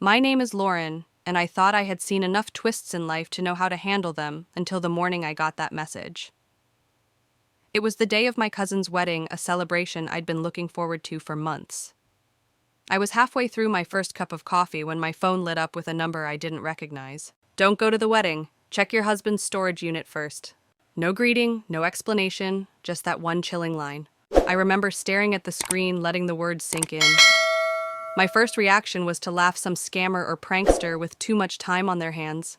My name is Lauren, and I thought I had seen enough twists in life to know how to handle them until the morning I got that message. It was the day of my cousin's wedding, a celebration I'd been looking forward to for months. I was halfway through my first cup of coffee when my phone lit up with a number I didn't recognize. Don't go to the wedding. Check your husband's storage unit first. No greeting, no explanation, just that one chilling line. I remember staring at the screen, letting the words sink in. My first reaction was to laugh some scammer or prankster with too much time on their hands.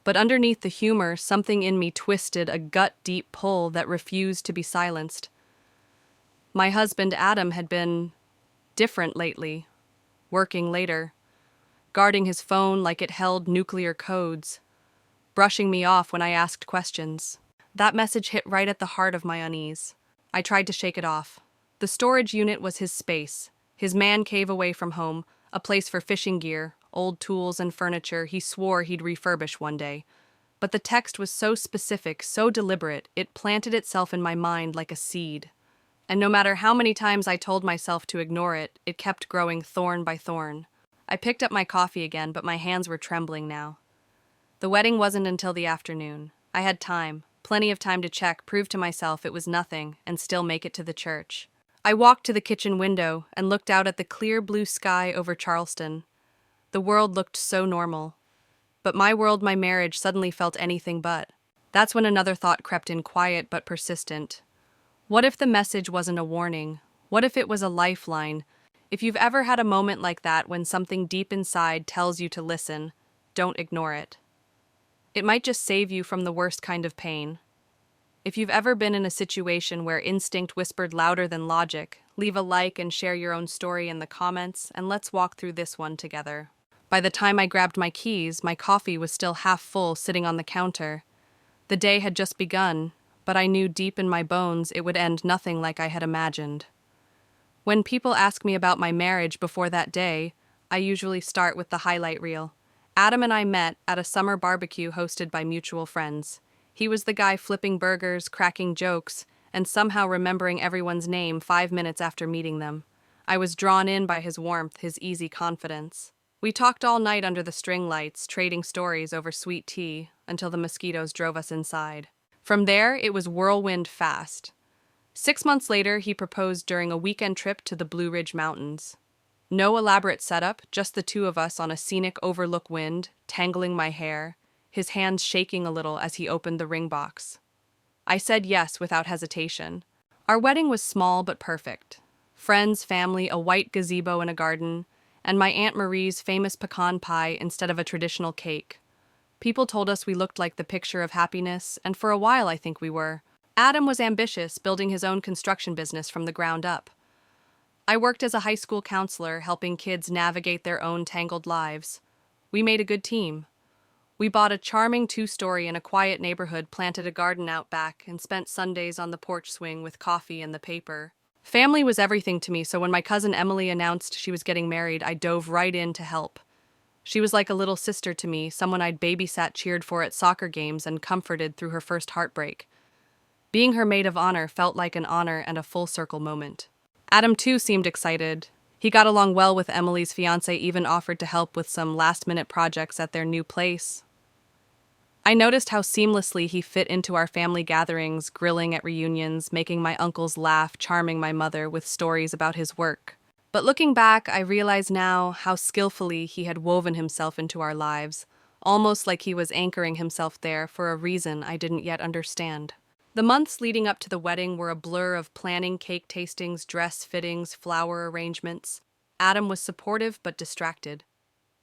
But underneath the humor, something in me twisted a gut-deep pull that refused to be silenced. My husband, Adam, had been different lately, working later, guarding his phone like it held nuclear codes, brushing me off when I asked questions. That message hit right at the heart of my unease. I tried to shake it off. The storage unit was his space, his man cave away from home, a place for fishing gear, old tools and furniture he swore he'd refurbish one day. But the text was so specific, so deliberate, it planted itself in my mind like a seed. And no matter how many times I told myself to ignore it, it kept growing thorn by thorn. I picked up my coffee again, but my hands were trembling now. The wedding wasn't until the afternoon. I had time, plenty of time to check, prove to myself it was nothing, and still make it to the church. I walked to the kitchen window and looked out at the clear blue sky over Charleston. The world looked so normal. But my world, my marriage, suddenly felt anything but. That's when another thought crept in, quiet but persistent. What if the message wasn't a warning? What if it was a lifeline? If you've ever had a moment like that when something deep inside tells you to listen, don't ignore it. It might just save you from the worst kind of pain. If you've ever been in a situation where instinct whispered louder than logic, leave a like and share your own story in the comments, and let's walk through this one together. By the time I grabbed my keys, my coffee was still half full, sitting on the counter. The day had just begun, but I knew deep in my bones it would end nothing like I had imagined. When people ask me about my marriage before that day, I usually start with the highlight reel. Adam and I met at a summer barbecue hosted by mutual friends. He was the guy flipping burgers, cracking jokes, and somehow remembering everyone's name 5 minutes after meeting them. I was drawn in by his warmth, his easy confidence. We talked all night under the string lights, trading stories over sweet tea, until the mosquitoes drove us inside. From there, it was whirlwind fast. 6 months later, he proposed during a weekend trip to the Blue Ridge Mountains. No elaborate setup, just the two of us on a scenic overlook wind, tangling my hair, his hands shaking a little as he opened the ring box. I said yes without hesitation. Our wedding was small but perfect. Friends, family, a white gazebo in a garden, and my Aunt Marie's famous pecan pie instead of a traditional cake. People told us we looked like the picture of happiness, and for a while I think we were. Adam was ambitious, building his own construction business from the ground up. I worked as a high school counselor, helping kids navigate their own tangled lives. We made a good team. We bought a charming 2-story in a quiet neighborhood, planted a garden out back, and spent Sundays on the porch swing with coffee and the paper. Family was everything to me, so when my cousin Emily announced she was getting married, I dove right in to help. She was like a little sister to me, someone I'd babysat, cheered for at soccer games, and comforted through her first heartbreak. Being her maid of honor felt like an honor and a full-circle moment. Adam, too, seemed excited. He got along well with Emily's fiancé, even offered to help with some last-minute projects at their new place. I noticed how seamlessly he fit into our family gatherings, grilling at reunions, making my uncles laugh, charming my mother with stories about his work. But looking back, I realize now how skillfully he had woven himself into our lives, almost like he was anchoring himself there for a reason I didn't yet understand. The months leading up to the wedding were a blur of planning, cake tastings, dress fittings, flower arrangements. Adam was supportive but distracted.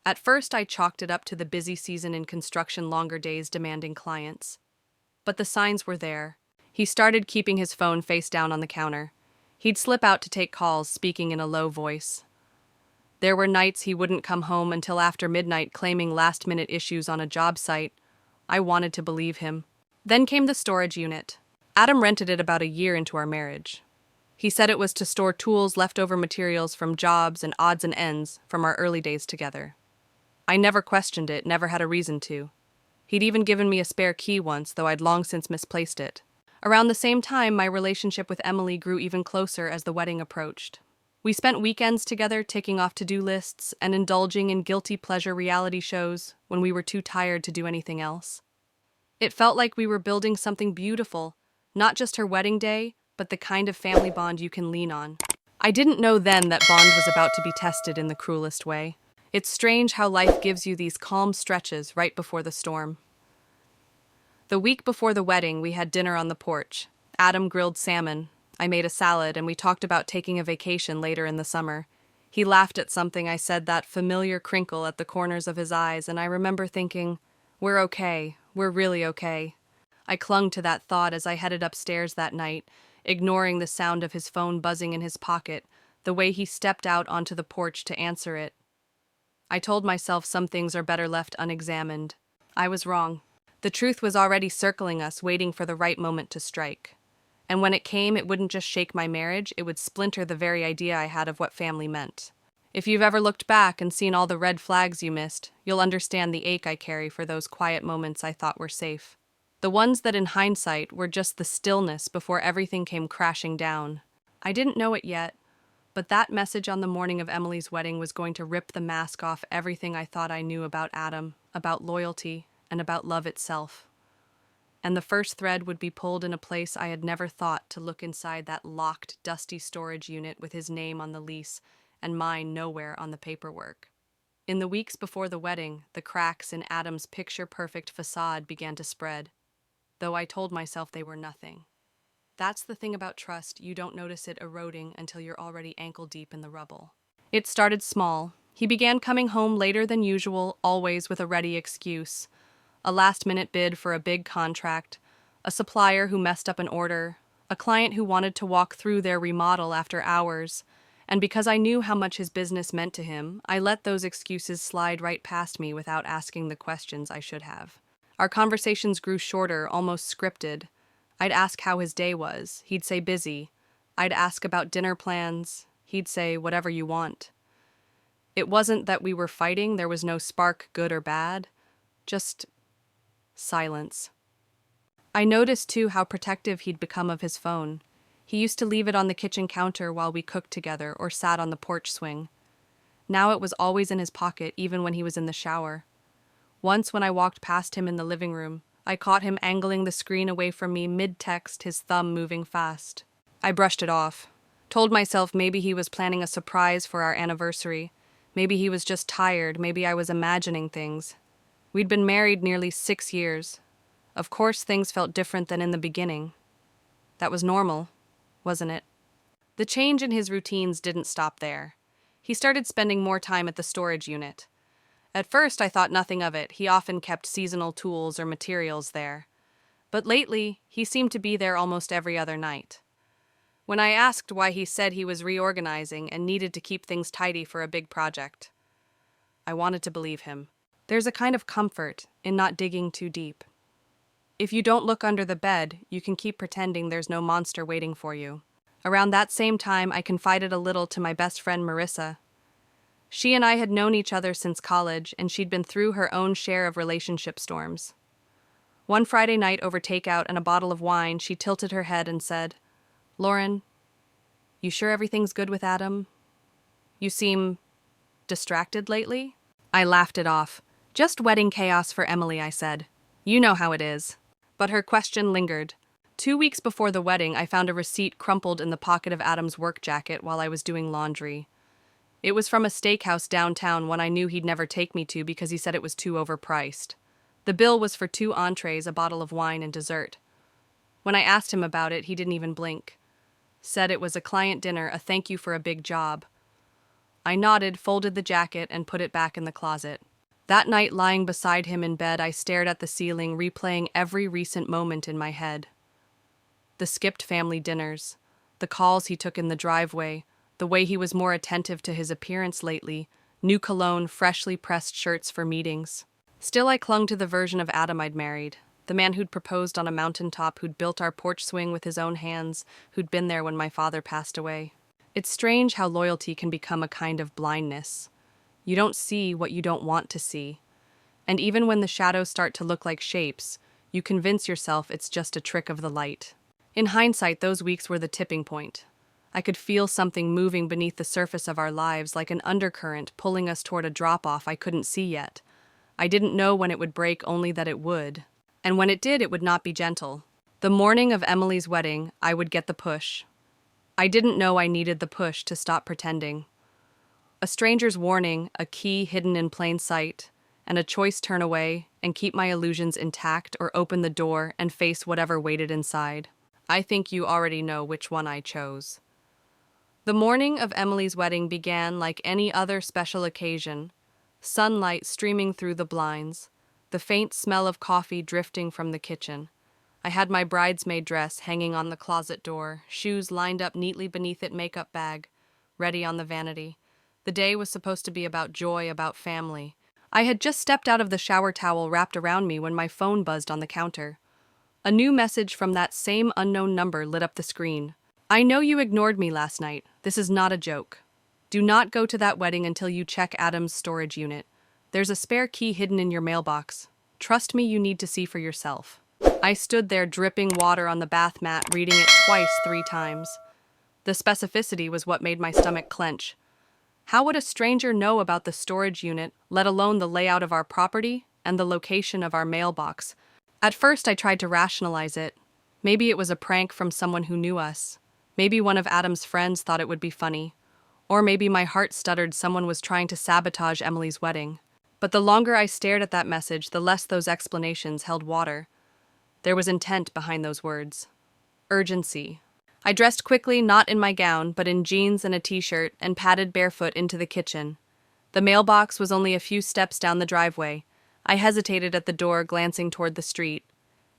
At first, I chalked it up to the busy season in construction, longer days demanding clients. But the signs were there. He started keeping his phone face down on the counter. He'd slip out to take calls, speaking in a low voice. There were nights he wouldn't come home until after midnight, claiming last-minute issues on a job site. I wanted to believe him. Then came the storage unit. Adam rented it about a year into our marriage. He said it was to store tools, leftover materials from jobs, and odds and ends from our early days together. I never questioned it, never had a reason to. He'd even given me a spare key once, though I'd long since misplaced it. Around the same time, my relationship with Emily grew even closer as the wedding approached. We spent weekends together ticking off to-do lists and indulging in guilty pleasure reality shows when we were too tired to do anything else. It felt like we were building something beautiful, not just her wedding day, but the kind of family bond you can lean on. I didn't know then that bond was about to be tested in the cruelest way. It's strange how life gives you these calm stretches right before the storm. The week before the wedding, we had dinner on the porch. Adam grilled salmon. I made a salad, and we talked about taking a vacation later in the summer. He laughed at something I said, that familiar crinkle at the corners of his eyes, and I remember thinking, we're okay. We're really okay. I clung to that thought as I headed upstairs that night, ignoring the sound of his phone buzzing in his pocket, the way he stepped out onto the porch to answer it. I told myself some things are better left unexamined. I was wrong. The truth was already circling us, waiting for the right moment to strike. And when it came, it wouldn't just shake my marriage, it would splinter the very idea I had of what family meant. If you've ever looked back and seen all the red flags you missed, you'll understand the ache I carry for those quiet moments I thought were safe. The ones that in hindsight were just the stillness before everything came crashing down. I didn't know it yet, but that message on the morning of Emily's wedding was going to rip the mask off everything I thought I knew about Adam, about loyalty, and about love itself. And the first thread would be pulled in a place I had never thought to look inside that locked, dusty storage unit with his name on the lease and mine nowhere on the paperwork. In the weeks before the wedding, the cracks in Adam's picture-perfect facade began to spread, though I told myself they were nothing. That's the thing about trust, you don't notice it eroding until you're already ankle-deep in the rubble. It started small. He began coming home later than usual, always with a ready excuse. A last-minute bid for a big contract, a supplier who messed up an order, a client who wanted to walk through their remodel after hours, and because I knew how much his business meant to him, I let those excuses slide right past me without asking the questions I should have. Our conversations grew shorter, almost scripted. I'd ask how his day was. He'd say busy. I'd ask about dinner plans. He'd say whatever you want. It wasn't that we were fighting, there was no spark, good or bad. Just silence. I noticed, too, how protective he'd become of his phone. He used to leave it on the kitchen counter while we cooked together or sat on the porch swing. Now it was always in his pocket, even when he was in the shower. Once, when I walked past him in the living room, I caught him angling the screen away from me mid-text, his thumb moving fast. I brushed it off. Told myself maybe he was planning a surprise for our anniversary. Maybe he was just tired. Maybe I was imagining things. We'd been married nearly 6 years. Of course, things felt different than in the beginning. That was normal, wasn't it? The change in his routines didn't stop there. He started spending more time at the storage unit. At first, I thought nothing of it. He often kept seasonal tools or materials there. But lately, he seemed to be there almost every other night. When I asked why, he said he was reorganizing and needed to keep things tidy for a big project. I wanted to believe him. There's a kind of comfort in not digging too deep. If you don't look under the bed, you can keep pretending there's no monster waiting for you. Around that same time, I confided a little to my best friend Marissa. She and I had known each other since college, and she'd been through her own share of relationship storms. One Friday night over takeout and a bottle of wine, she tilted her head and said, "Lauren, you sure everything's good with Adam? You seem distracted lately?" I laughed it off. "Just wedding chaos for Emily," I said. "You know how it is." But her question lingered. 2 weeks before the wedding, I found a receipt crumpled in the pocket of Adam's work jacket while I was doing laundry. It was from a steakhouse downtown, one I knew he'd never take me to because he said it was too overpriced. The bill was for 2 entrees, a bottle of wine, and dessert. When I asked him about it, he didn't even blink. Said it was a client dinner, a thank you for a big job. I nodded, folded the jacket, and put it back in the closet. That night, lying beside him in bed, I stared at the ceiling, replaying every recent moment in my head. The skipped family dinners, the calls he took in the driveway, the way he was more attentive to his appearance lately, new cologne, freshly pressed shirts for meetings. Still, I clung to the version of Adam I'd married, the man who'd proposed on a mountaintop, who'd built our porch swing with his own hands, who'd been there when my father passed away. It's strange how loyalty can become a kind of blindness. You don't see what you don't want to see. And even when the shadows start to look like shapes, you convince yourself it's just a trick of the light. In hindsight, those weeks were the tipping point. I could feel something moving beneath the surface of our lives, like an undercurrent pulling us toward a drop-off I couldn't see yet. I didn't know when it would break, only that it would. And when it did, it would not be gentle. The morning of Emily's wedding, I would get the push. I didn't know I needed the push to stop pretending. A stranger's warning, a key hidden in plain sight, and a choice: turn away and keep my illusions intact, or open the door and face whatever waited inside. I think you already know which one I chose. The morning of Emily's wedding began like any other special occasion. Sunlight streaming through the blinds, the faint smell of coffee drifting from the kitchen. I had my bridesmaid dress hanging on the closet door, shoes lined up neatly beneath it, makeup bag ready on the vanity. The day was supposed to be about joy, about family. I had just stepped out of the shower towel wrapped around me when my phone buzzed on the counter. A new message from that same unknown number lit up the screen. I know you ignored me last night. This is not a joke. Do not go to that wedding until you check Adam's storage unit. There's a spare key hidden in your mailbox. Trust me, you need to see for yourself. I stood there dripping water on the bath mat, reading it twice, 3 times. The specificity was what made my stomach clench. How would a stranger know about the storage unit, let alone the layout of our property and the location of our mailbox? At first, I tried to rationalize it. Maybe it was a prank from someone who knew us. Maybe one of Adam's friends thought it would be funny. Or maybe my heart stuttered, someone was trying to sabotage Emily's wedding. But the longer I stared at that message, the less those explanations held water. There was intent behind those words. Urgency. I dressed quickly, not in my gown, but in jeans and a t-shirt, and padded barefoot into the kitchen. The mailbox was only a few steps down the driveway. I hesitated at the door, glancing toward the street.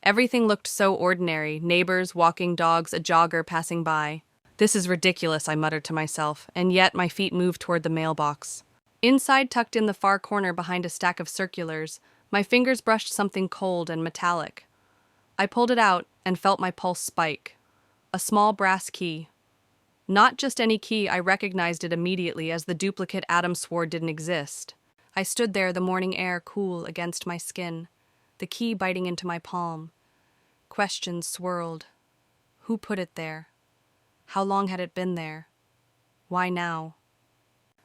Everything looked so ordinary: neighbors, walking dogs, a jogger passing by. This is ridiculous, I muttered to myself, and yet my feet moved toward the mailbox. Inside, tucked in the far corner behind a stack of circulars, my fingers brushed something cold and metallic. I pulled it out and felt my pulse spike. A small brass key. Not just any key, I recognized it immediately as the duplicate Adam swore didn't exist. I stood there, the morning air cool against my skin, the key biting into my palm. Questions swirled. Who put it there? How long had it been there? Why now?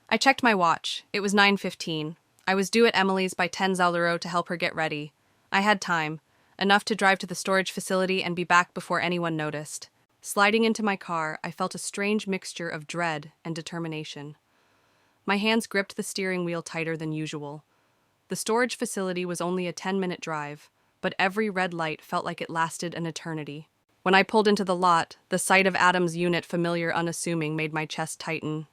I checked my watch. It was 9:15. I was due at Emily's by 10:00 to help her get ready. I had time, enough to drive to the storage facility and be back before anyone noticed. Sliding into my car, I felt a strange mixture of dread and determination. My hands gripped the steering wheel tighter than usual. The storage facility was only a 10-minute drive, but every red light felt like it lasted an eternity. When I pulled into the lot, the sight of Adam's unit, familiar, unassuming, made my chest tighten.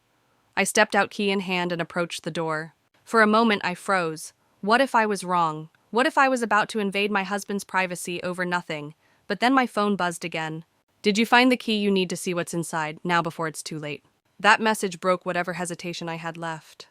I stepped out, key in hand, and approached the door. For a moment, I froze. What if I was wrong? What if I was about to invade my husband's privacy over nothing? But then my phone buzzed again. Did you find the key? You need to see what's inside, now before it's too late. That message broke whatever hesitation I had left.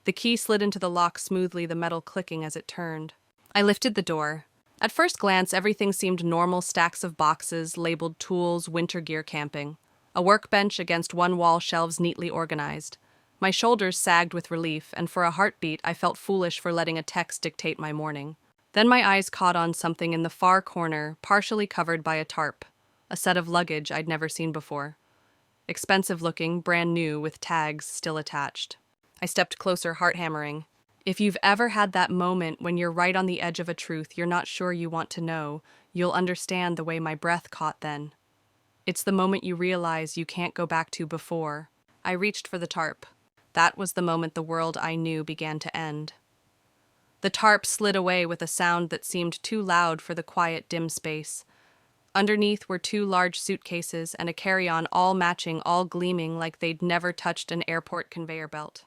The key slid into the lock smoothly, the metal clicking as it turned. I lifted the door. At first glance, everything seemed normal: stacks of boxes, labeled tools, winter gear, camping. A workbench against one wall, shelves neatly organized. My shoulders sagged with relief, and for a heartbeat, I felt foolish for letting a text dictate my morning. Then my eyes caught on something in the far corner, partially covered by a tarp. A set of luggage I'd never seen before. Expensive looking, brand new, with tags still attached. I stepped closer, heart hammering. If you've ever had that moment when you're right on the edge of a truth you're not sure you want to know, you'll understand the way my breath caught then. It's the moment you realize you can't go back to before. I reached for the tarp. That was the moment the world I knew began to end. The tarp slid away with a sound that seemed too loud for the quiet, dim space. Underneath were 2 large suitcases and a carry-on, all matching, all gleaming like they'd never touched an airport conveyor belt.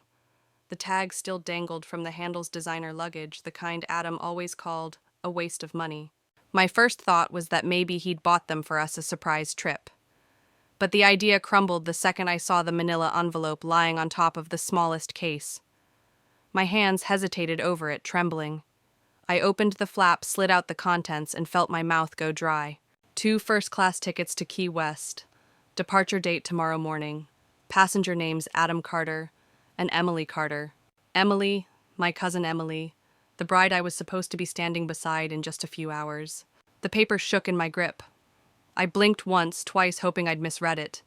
The tag still dangled from the handle's designer luggage, the kind Adam always called a waste of money. My first thought was that maybe he'd bought them for us, a surprise trip. But the idea crumbled the second I saw the manila envelope lying on top of the smallest case. My hands hesitated over it, trembling. I opened the flap, slid out the contents, and felt my mouth go dry. 2 first-class tickets to Key West. Departure date tomorrow morning. Passenger names Adam Carter and Emily Carter. Emily, my cousin Emily, the bride I was supposed to be standing beside in just a few hours. The paper shook in my grip. I blinked once, twice, hoping I'd misread it.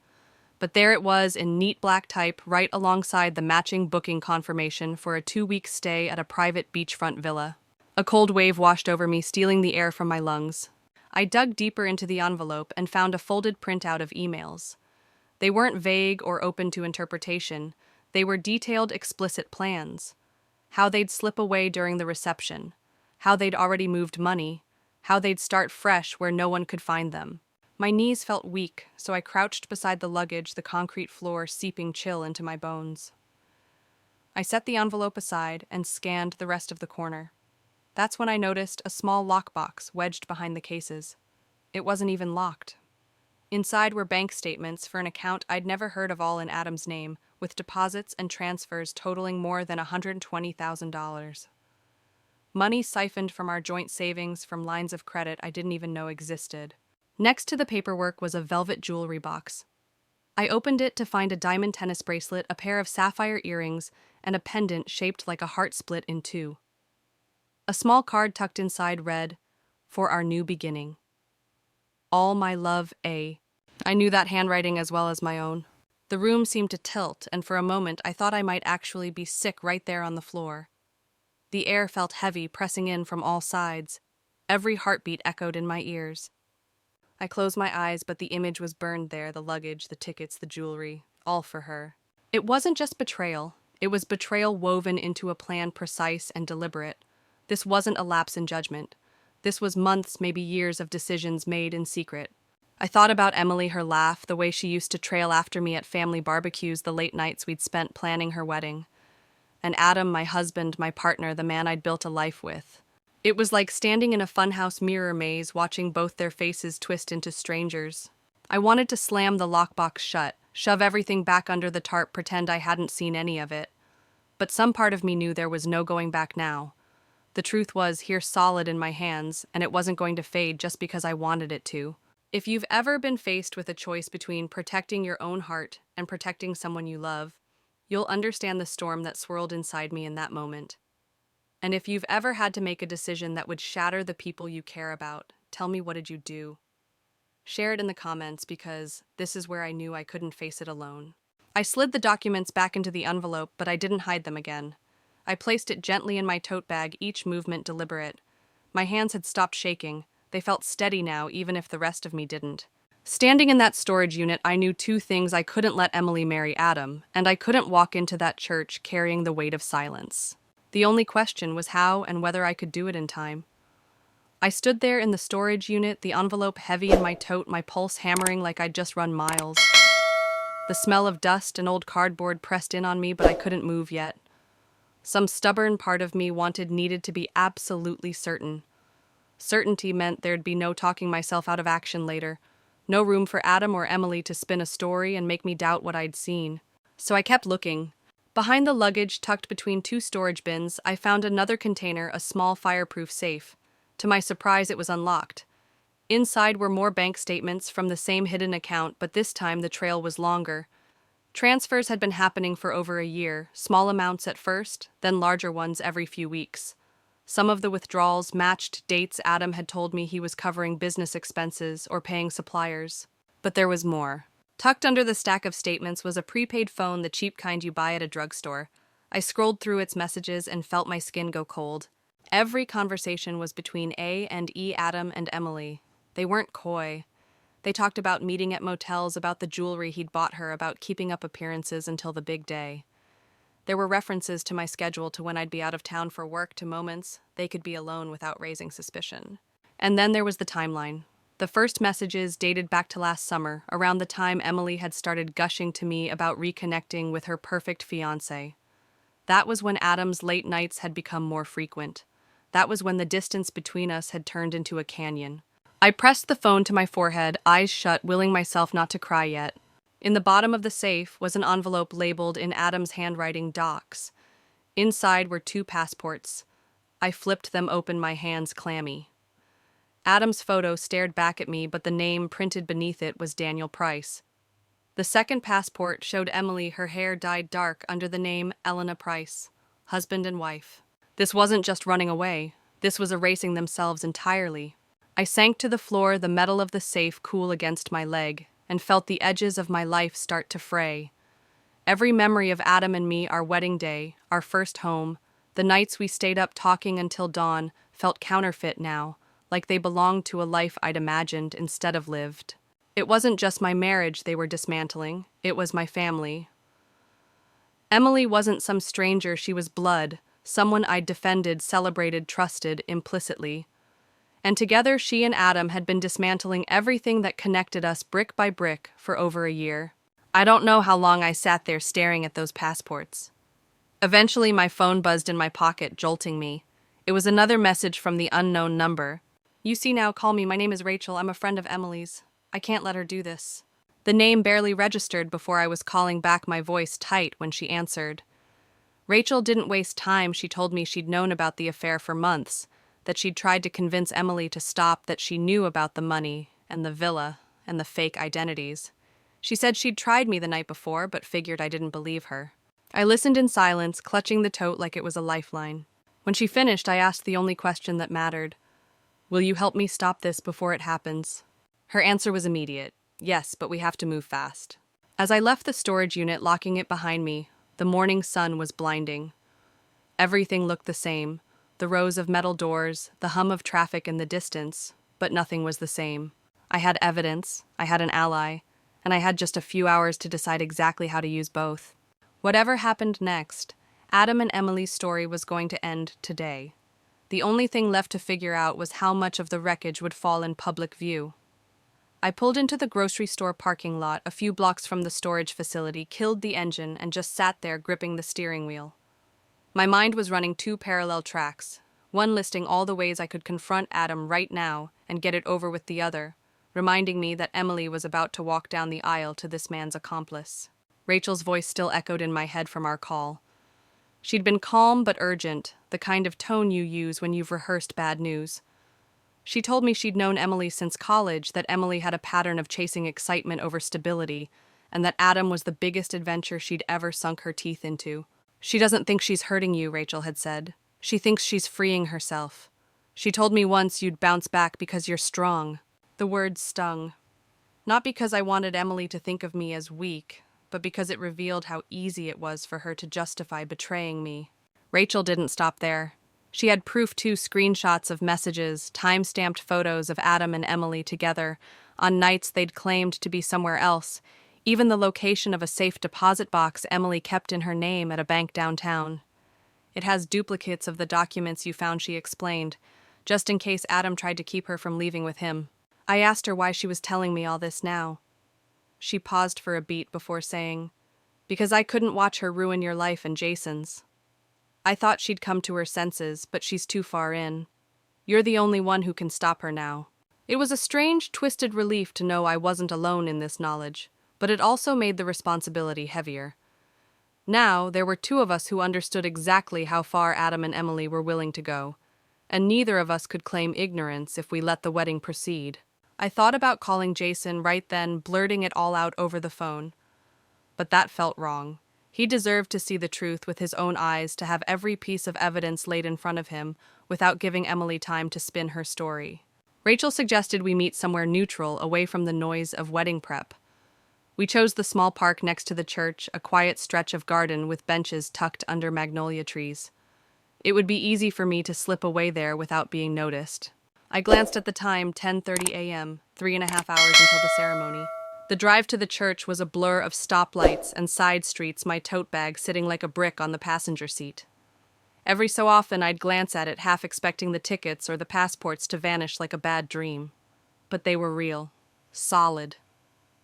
But there it was in neat black type right alongside the matching booking confirmation for a 2-week stay at a private beachfront villa. A cold wave washed over me, stealing the air from my lungs. I dug deeper into the envelope and found a folded printout of emails. They weren't vague or open to interpretation. They were detailed, explicit plans. How they'd slip away during the reception. How they'd already moved money. How they'd start fresh where no one could find them. My knees felt weak, so I crouched beside the luggage, the concrete floor seeping chill into my bones. I set the envelope aside and scanned the rest of the corner. That's when I noticed a small lockbox wedged behind the cases. It wasn't even locked. Inside were bank statements for an account I'd never heard of, all in Adam's name, with deposits and transfers totaling more than $120,000. Money siphoned from our joint savings from lines of credit I didn't even know existed. Next to the paperwork was a velvet jewelry box. I opened it to find a diamond tennis bracelet, a pair of sapphire earrings, and a pendant shaped like a heart split in two. A small card tucked inside read, "For our new beginning. All my love, A." I knew that handwriting as well as my own. The room seemed to tilt, and for a moment I thought I might actually be sick right there on the floor. The air felt heavy, pressing in from all sides. Every heartbeat echoed in my ears. I closed my eyes, but the image was burned there, the luggage, the tickets, the jewelry, all for her. It wasn't just betrayal. It was betrayal woven into a plan precise and deliberate. This wasn't a lapse in judgment. This was months, maybe years of decisions made in secret. I thought about Emily, her laugh, the way she used to trail after me at family barbecues, the late nights we'd spent planning her wedding. And Adam, my husband, my partner, the man I'd built a life with. It was like standing in a funhouse mirror maze, watching both their faces twist into strangers. I wanted to slam the lockbox shut, shove everything back under the tarp, pretend I hadn't seen any of it. But some part of me knew there was no going back now. The truth was here, solid in my hands, and it wasn't going to fade just because I wanted it to. If you've ever been faced with a choice between protecting your own heart and protecting someone you love, you'll understand the storm that swirled inside me in that moment. And if you've ever had to make a decision that would shatter the people you care about, tell me, what did you do? Share it in the comments, because this is where I knew I couldn't face it alone. I slid the documents back into the envelope, but I didn't hide them again. I placed it gently in my tote bag, each movement deliberate. My hands had stopped shaking. They felt steady now, even if the rest of me didn't. Standing in that storage unit, I knew two things: I couldn't let Emily marry Adam, and I couldn't walk into that church carrying the weight of silence. The only question was how and whether I could do it in time. I stood there in the storage unit, the envelope heavy in my tote, my pulse hammering like I'd just run miles. The smell of dust and old cardboard pressed in on me, but I couldn't move yet. Some stubborn part of me needed to be absolutely certain. Certainty meant there'd be no talking myself out of action later. No room for Adam or Emily to spin a story and make me doubt what I'd seen. So I kept looking. Behind the luggage, tucked between two storage bins, I found another container, a small fireproof safe. To my surprise, it was unlocked. Inside were more bank statements from the same hidden account, but this time the trail was longer. Transfers had been happening for over a year, small amounts at first, then larger ones every few weeks. Some of the withdrawals matched dates Adam had told me he was covering business expenses or paying suppliers. But there was more. Tucked under the stack of statements was a prepaid phone, the cheap kind you buy at a drugstore. I scrolled through its messages and felt my skin go cold. Every conversation was between A and E, Adam and Emily. They weren't coy. They talked about meeting at motels, about the jewelry he'd bought her, about keeping up appearances until the big day. There were references to my schedule, to when I'd be out of town for work, to moments they could be alone without raising suspicion. And then there was the timeline. The first messages dated back to last summer, around the time Emily had started gushing to me about reconnecting with her perfect fiancé. That was when Adam's late nights had become more frequent. That was when the distance between us had turned into a canyon. I pressed the phone to my forehead, eyes shut, willing myself not to cry yet. In the bottom of the safe was an envelope labeled in Adam's handwriting, "Docs." Inside were 2 passports. I flipped them open, my hands clammy. Adam's photo stared back at me, but the name printed beneath it was Daniel Price. The second passport showed Emily, her hair dyed dark, under the name Elena Price, husband and wife. This wasn't just running away. This was erasing themselves entirely. I sank to the floor, the metal of the safe cool against my leg. and felt the edges of my life start to fray. Every memory of Adam and me, our wedding day, our first home, the nights we stayed up talking until dawn, felt counterfeit now, like they belonged to a life I'd imagined instead of lived. It wasn't just my marriage they were dismantling, it was my family. Emily wasn't some stranger, she was blood, someone I'd defended, celebrated, trusted implicitly. And together she and Adam had been dismantling everything that connected us brick by brick for over a year. I don't know how long I sat there staring at those passports. Eventually my phone buzzed in my pocket, jolting me. It was another message from the unknown number. "You see now, call me, my name is Rachel, I'm a friend of Emily's. I can't let her do this." The name barely registered before I was calling back, my voice tight when she answered. Rachel didn't waste time, she told me she'd known about the affair for months, that she'd tried to convince Emily to stop, that she knew about the money and the villa and the fake identities. She said she'd tried me the night before, but figured I didn't believe her. I listened in silence, clutching the tote like it was a lifeline. When she finished, I asked the only question that mattered. "Will you help me stop this before it happens?" Her answer was immediate. "Yes, but we have to move fast." As I left the storage unit, locking it behind me, the morning sun was blinding. Everything looked the same. The rows of metal doors, the hum of traffic in the distance, but nothing was the same. I had evidence, I had an ally, and I had just a few hours to decide exactly how to use both. Whatever happened next, Adam and Emily's story was going to end today. The only thing left to figure out was how much of the wreckage would fall in public view. I pulled into the grocery store parking lot a few blocks from the storage facility, killed the engine, and just sat there gripping the steering wheel. My mind was running two parallel tracks, one listing all the ways I could confront Adam right now and get it over with, the other reminding me that Emily was about to walk down the aisle to this man's accomplice. Rachel's voice still echoed in my head from our call. She'd been calm but urgent, the kind of tone you use when you've rehearsed bad news. She told me she'd known Emily since college, that Emily had a pattern of chasing excitement over stability, and that Adam was the biggest adventure she'd ever sunk her teeth into. "She doesn't think she's hurting you," Rachel had said. "She thinks she's freeing herself. She told me once you'd bounce back because you're strong." The words stung. Not because I wanted Emily to think of me as weak, but because it revealed how easy it was for her to justify betraying me. Rachel didn't stop there. She had proof too, screenshots of messages, time-stamped photos of Adam and Emily together, on nights they'd claimed to be somewhere else, even the location of a safe deposit box Emily kept in her name at a bank downtown. "It has duplicates of the documents you found," she explained, just in case Adam tried to keep her from leaving with him. I asked her why she was telling me all this now. She paused for a beat before saying, "Because I couldn't watch her ruin your life and Jason's. I thought she'd come to her senses, but she's too far in. You're the only one who can stop her now." It was a strange, twisted relief to know I wasn't alone in this knowledge, but it also made the responsibility heavier. Now, there were two of us who understood exactly how far Adam and Emily were willing to go, and neither of us could claim ignorance if we let the wedding proceed. I thought about calling Jason right then, blurting it all out over the phone. But that felt wrong. He deserved to see the truth with his own eyes, to have every piece of evidence laid in front of him, without giving Emily time to spin her story. Rachel suggested we meet somewhere neutral, away from the noise of wedding prep. We chose the small park next to the church, a quiet stretch of garden with benches tucked under magnolia trees. It would be easy for me to slip away there without being noticed. I glanced at the time, 10:30 a.m., 3.5 hours until the ceremony. The drive to the church was a blur of stoplights and side streets, my tote bag sitting like a brick on the passenger seat. Every so often I'd glance at it, half expecting the tickets or the passports to vanish like a bad dream. But they were real. Solid.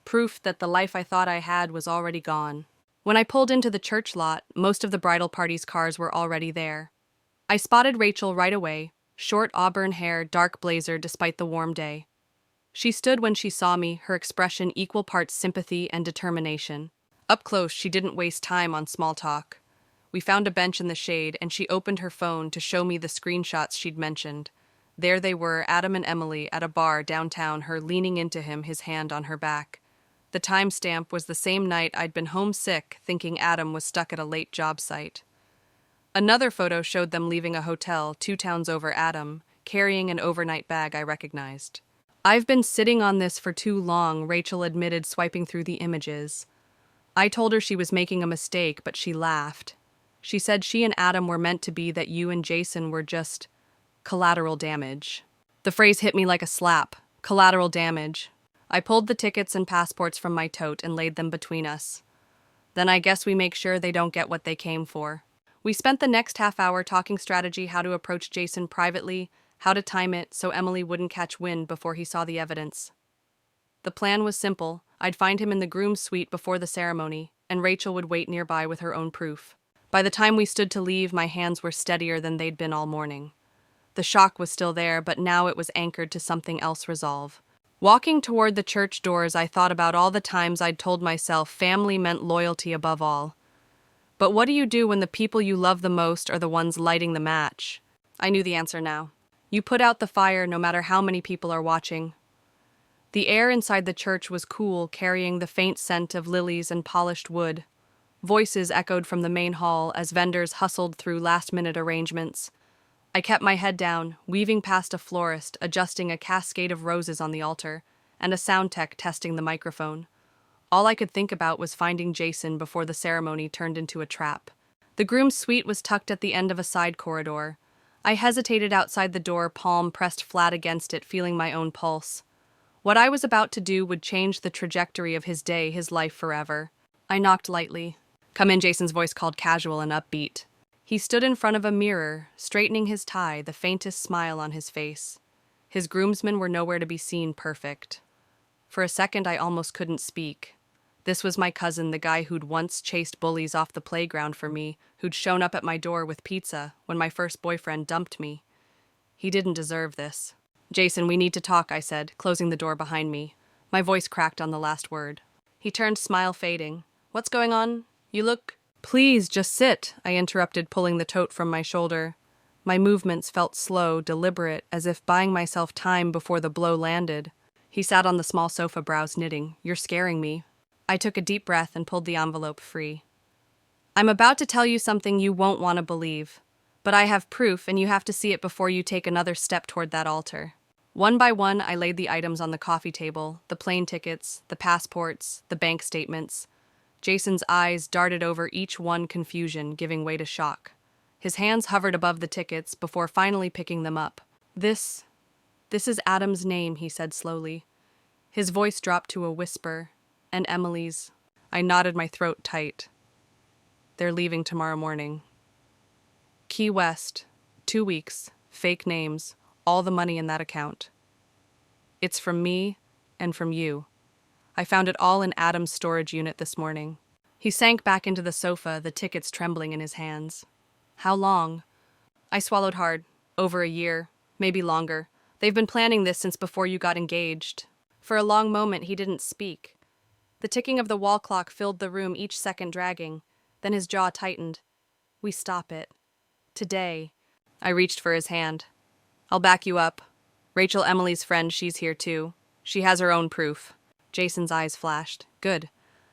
Proof that the life I thought I had was already gone. When I pulled into the church lot, most of the bridal party's cars were already there. I spotted Rachel right away, short auburn hair, dark blazer despite the warm day. She stood when she saw me, her expression equal parts sympathy and determination. Up close, she didn't waste time on small talk. We found a bench in the shade, and she opened her phone to show me the screenshots she'd mentioned. There they were, Adam and Emily at a bar downtown, her leaning into him, his hand on her back. The timestamp was the same night I'd been homesick, thinking Adam was stuck at a late job site. Another photo showed them leaving a hotel 2 towns over Adam, carrying an overnight bag I recognized. I've been sitting on this for too long, Rachel admitted, swiping through the images. I told her she was making a mistake, but she laughed. She said she and Adam were meant to be, that you and Jason were just collateral damage. The phrase hit me like a slap. Collateral damage. I pulled the tickets and passports from my tote and laid them between us. Then I guess we make sure they don't get what they came for. We spent the next half hour talking strategy, how to approach Jason privately, how to time it so Emily wouldn't catch wind before he saw the evidence. The plan was simple. I'd find him in the groom's suite before the ceremony, and Rachel would wait nearby with her own proof. By the time we stood to leave, my hands were steadier than they'd been all morning. The shock was still there, but now it was anchored to something else: resolve. Walking toward the church doors, I thought about all the times I'd told myself family meant loyalty above all. But what do you do when the people you love the most are the ones lighting the match? I knew the answer now. You put out the fire no matter how many people are watching. The air inside the church was cool, carrying the faint scent of lilies and polished wood. Voices echoed from the main hall as vendors hustled through last-minute arrangements. I kept my head down, weaving past a florist, adjusting a cascade of roses on the altar, and a sound tech testing the microphone. All I could think about was finding Jason before the ceremony turned into a trap. The groom's suite was tucked at the end of a side corridor. I hesitated outside the door, palm pressed flat against it, feeling my own pulse. What I was about to do would change the trajectory of his day, his life forever. I knocked lightly. "Come in," Jason's voice called, casual and upbeat. He stood in front of a mirror, straightening his tie, the faintest smile on his face. His groomsmen were nowhere to be seen, perfect. For a second, I almost couldn't speak. This was my cousin, the guy who'd once chased bullies off the playground for me, who'd shown up at my door with pizza when my first boyfriend dumped me. He didn't deserve this. "Jason, we need to talk," I said, closing the door behind me. My voice cracked on the last word. He turned, smile fading. "What's going on? You look—" "Please, just sit," I interrupted, pulling the tote from my shoulder. My movements felt slow, deliberate, as if buying myself time before the blow landed. He sat on the small sofa, brows knitting. "You're scaring me." I took a deep breath and pulled the envelope free. "I'm about to tell you something you won't want to believe. But I have proof, and you have to see it before you take another step toward that altar." One by one, I laid the items on the coffee table, the plane tickets, the passports, the bank statements. Jason's eyes darted over each one, confusion giving way to shock. His hands hovered above the tickets before finally picking them up. This is Adam's name," he said slowly. His voice dropped to a whisper, and Emily's. I knotted my throat tight. "They're leaving tomorrow morning. Key West, 2 weeks, fake names, all the money in that account. It's from me and from you. I found it all in Adam's storage unit this morning." He sank back into the sofa, the tickets trembling in his hands. "How long?" I swallowed hard. "Over a year, maybe longer. They've been planning this since before you got engaged." For a long moment, he didn't speak. The ticking of the wall clock filled the room, each second dragging. Then his jaw tightened. "We stop it. Today." I reached for his hand. "I'll back you up. Rachel, Emily's friend, she's here too. She has her own proof." Jason's eyes flashed. "Good.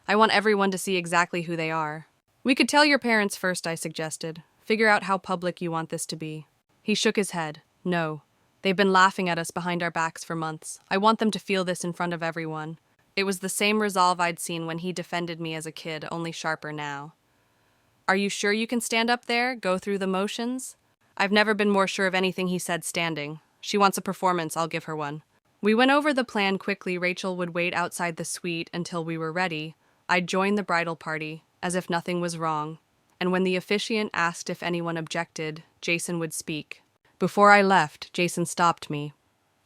I want everyone to see exactly who they are." "We could tell your parents first," I suggested. "Figure out how public you want this to be." He shook his head. "No. They've been laughing at us behind our backs for months. I want them to feel this in front of everyone." It was the same resolve I'd seen when he defended me as a kid, only sharper now. "Are you sure you can stand up there, go through the motions?" I've never been more sure of anything he said standing. "She wants a performance, I'll give her one." We went over the plan quickly. Rachel would wait outside the suite until we were ready. I'd join the bridal party, as if nothing was wrong. And when the officiant asked if anyone objected, Jason would speak. Before I left, Jason stopped me.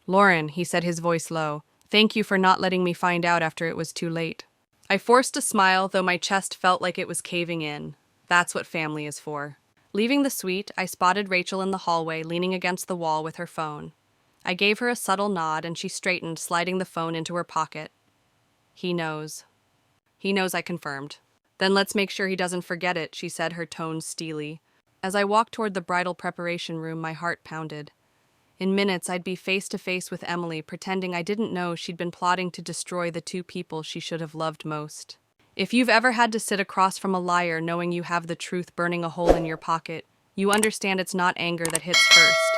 "Lauren," he said, his voice low, "thank you for not letting me find out after it was too late." I forced a smile, though my chest felt like it was caving in. That's what family is for. Leaving the suite, I spotted Rachel in the hallway, leaning against the wall with her phone. I gave her a subtle nod, and she straightened, sliding the phone into her pocket. "He knows." "He knows," I confirmed. "Then let's make sure he doesn't forget it," she said, her tone steely. As I walked toward the bridal preparation room, my heart pounded. In minutes, I'd be face to face with Emily, pretending I didn't know she'd been plotting to destroy the two people she should have loved most. If you've ever had to sit across from a liar knowing you have the truth burning a hole in your pocket, you understand it's not anger that hits first.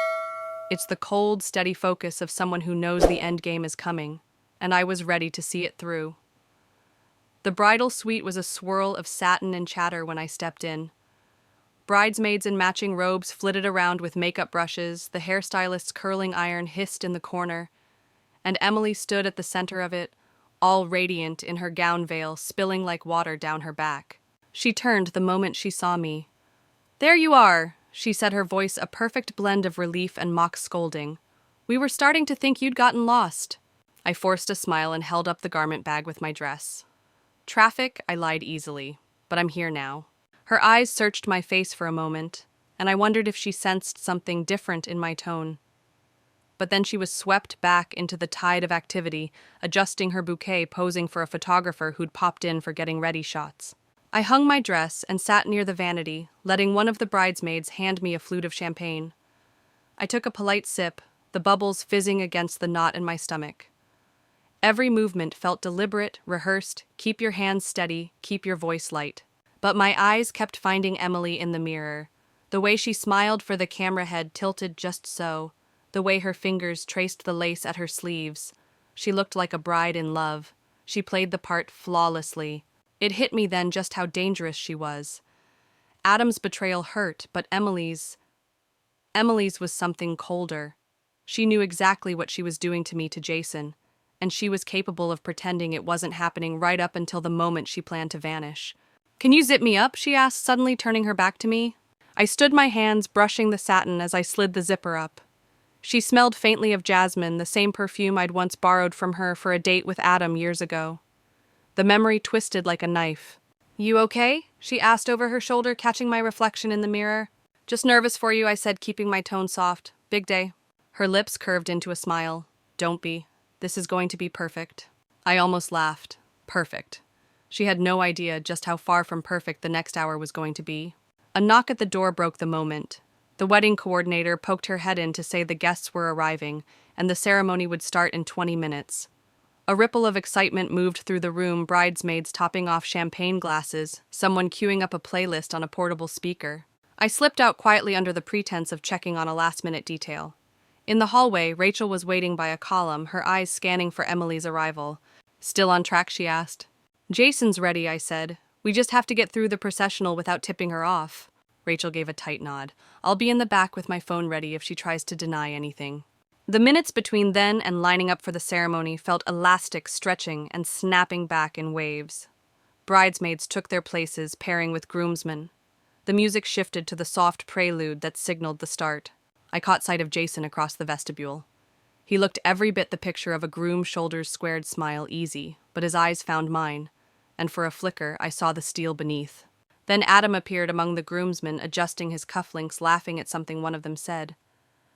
It's the cold, steady focus of someone who knows the end game is coming, and I was ready to see it through. The bridal suite was a swirl of satin and chatter when I stepped in. Bridesmaids in matching robes flitted around with makeup brushes, the hairstylist's curling iron hissed in the corner, and Emily stood at the center of it, all radiant in her gown veil spilling like water down her back. She turned the moment she saw me. "There you are," she said, her voice a perfect blend of relief and mock scolding. "We were starting to think you'd gotten lost." I forced a smile and held up the garment bag with my dress. "Traffic," I lied easily, "but I'm here now." Her eyes searched my face for a moment, and I wondered if she sensed something different in my tone. But then she was swept back into the tide of activity, adjusting her bouquet, posing for a photographer who'd popped in for getting ready shots. I hung my dress and sat near the vanity, letting one of the bridesmaids hand me a flute of champagne. I took a polite sip, the bubbles fizzing against the knot in my stomach. Every movement felt deliberate, rehearsed, keep your hands steady, keep your voice light. But my eyes kept finding Emily in the mirror. The way she smiled for the camera head tilted just so, the way her fingers traced the lace at her sleeves. She looked like a bride in love. She played the part flawlessly. It hit me then just how dangerous she was. Adam's betrayal hurt, but Emily's was something colder. She knew exactly what she was doing to me to Jason, and she was capable of pretending it wasn't happening right up until the moment she planned to vanish. "Can you zip me up?" she asked, suddenly turning her back to me. I stood my hands brushing the satin as I slid the zipper up. She smelled faintly of jasmine, the same perfume I'd once borrowed from her for a date with Adam years ago. The memory twisted like a knife. "You okay?" she asked over her shoulder, catching my reflection in the mirror. "Just nervous for you," I said, keeping my tone soft. "Big day." Her lips curved into a smile. "Don't be. This is going to be perfect." I almost laughed. Perfect. She had no idea just how far from perfect the next hour was going to be. A knock at the door broke the moment. The wedding coordinator poked her head in to say the guests were arriving, and the ceremony would start in 20 minutes. A ripple of excitement moved through the room, bridesmaids topping off champagne glasses, someone queuing up a playlist on a portable speaker. I slipped out quietly under the pretense of checking on a last-minute detail. In the hallway, Rachel was waiting by a column, her eyes scanning for Emily's arrival. "Still on track?" she asked. "Jason's ready," I said. "We just have to get through the processional without tipping her off." Rachel gave a tight nod. "I'll be in the back with my phone ready if she tries to deny anything." The minutes between then and lining up for the ceremony felt elastic, stretching and snapping back in waves. Bridesmaids took their places, pairing with groomsmen. The music shifted to the soft prelude that signaled the start. I caught sight of Jason across the vestibule. He looked every bit the picture of a groom shoulders squared smile, easy, but his eyes found mine, and for a flicker I saw the steel beneath. Then Adam appeared among the groomsmen, adjusting his cufflinks, laughing at something one of them said.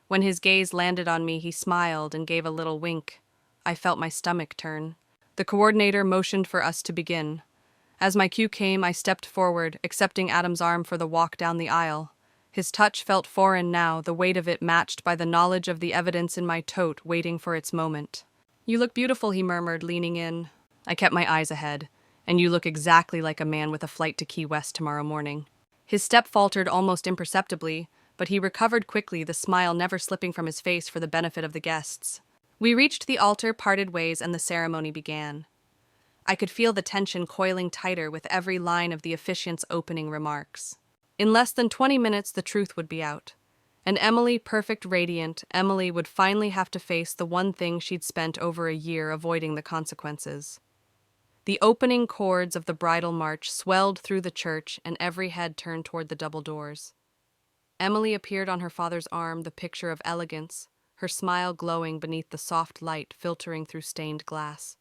When his gaze landed on me, he smiled and gave a little wink. I felt my stomach turn. The coordinator motioned for us to begin. As my cue came, I stepped forward, accepting Adam's arm for the walk down the aisle. His touch felt foreign now, the weight of it matched by the knowledge of the evidence in my tote waiting for its moment. "You look beautiful," he murmured, leaning in. I kept my eyes ahead. "And you look exactly like a man with a flight to Key West tomorrow morning." His step faltered almost imperceptibly, but he recovered quickly, the smile never slipping from his face for the benefit of the guests. We reached the altar, parted ways, and the ceremony began. I could feel the tension coiling tighter with every line of the officiant's opening remarks. In less than 20 minutes, the truth would be out. And Emily, perfect, radiant, Emily would finally have to face the one thing she'd spent over a year avoiding the consequences. The opening chords of the bridal march swelled through the church, and every head turned toward the double doors. Emily appeared on her father's arm, the picture of elegance, her smile glowing beneath the soft light filtering through stained glass.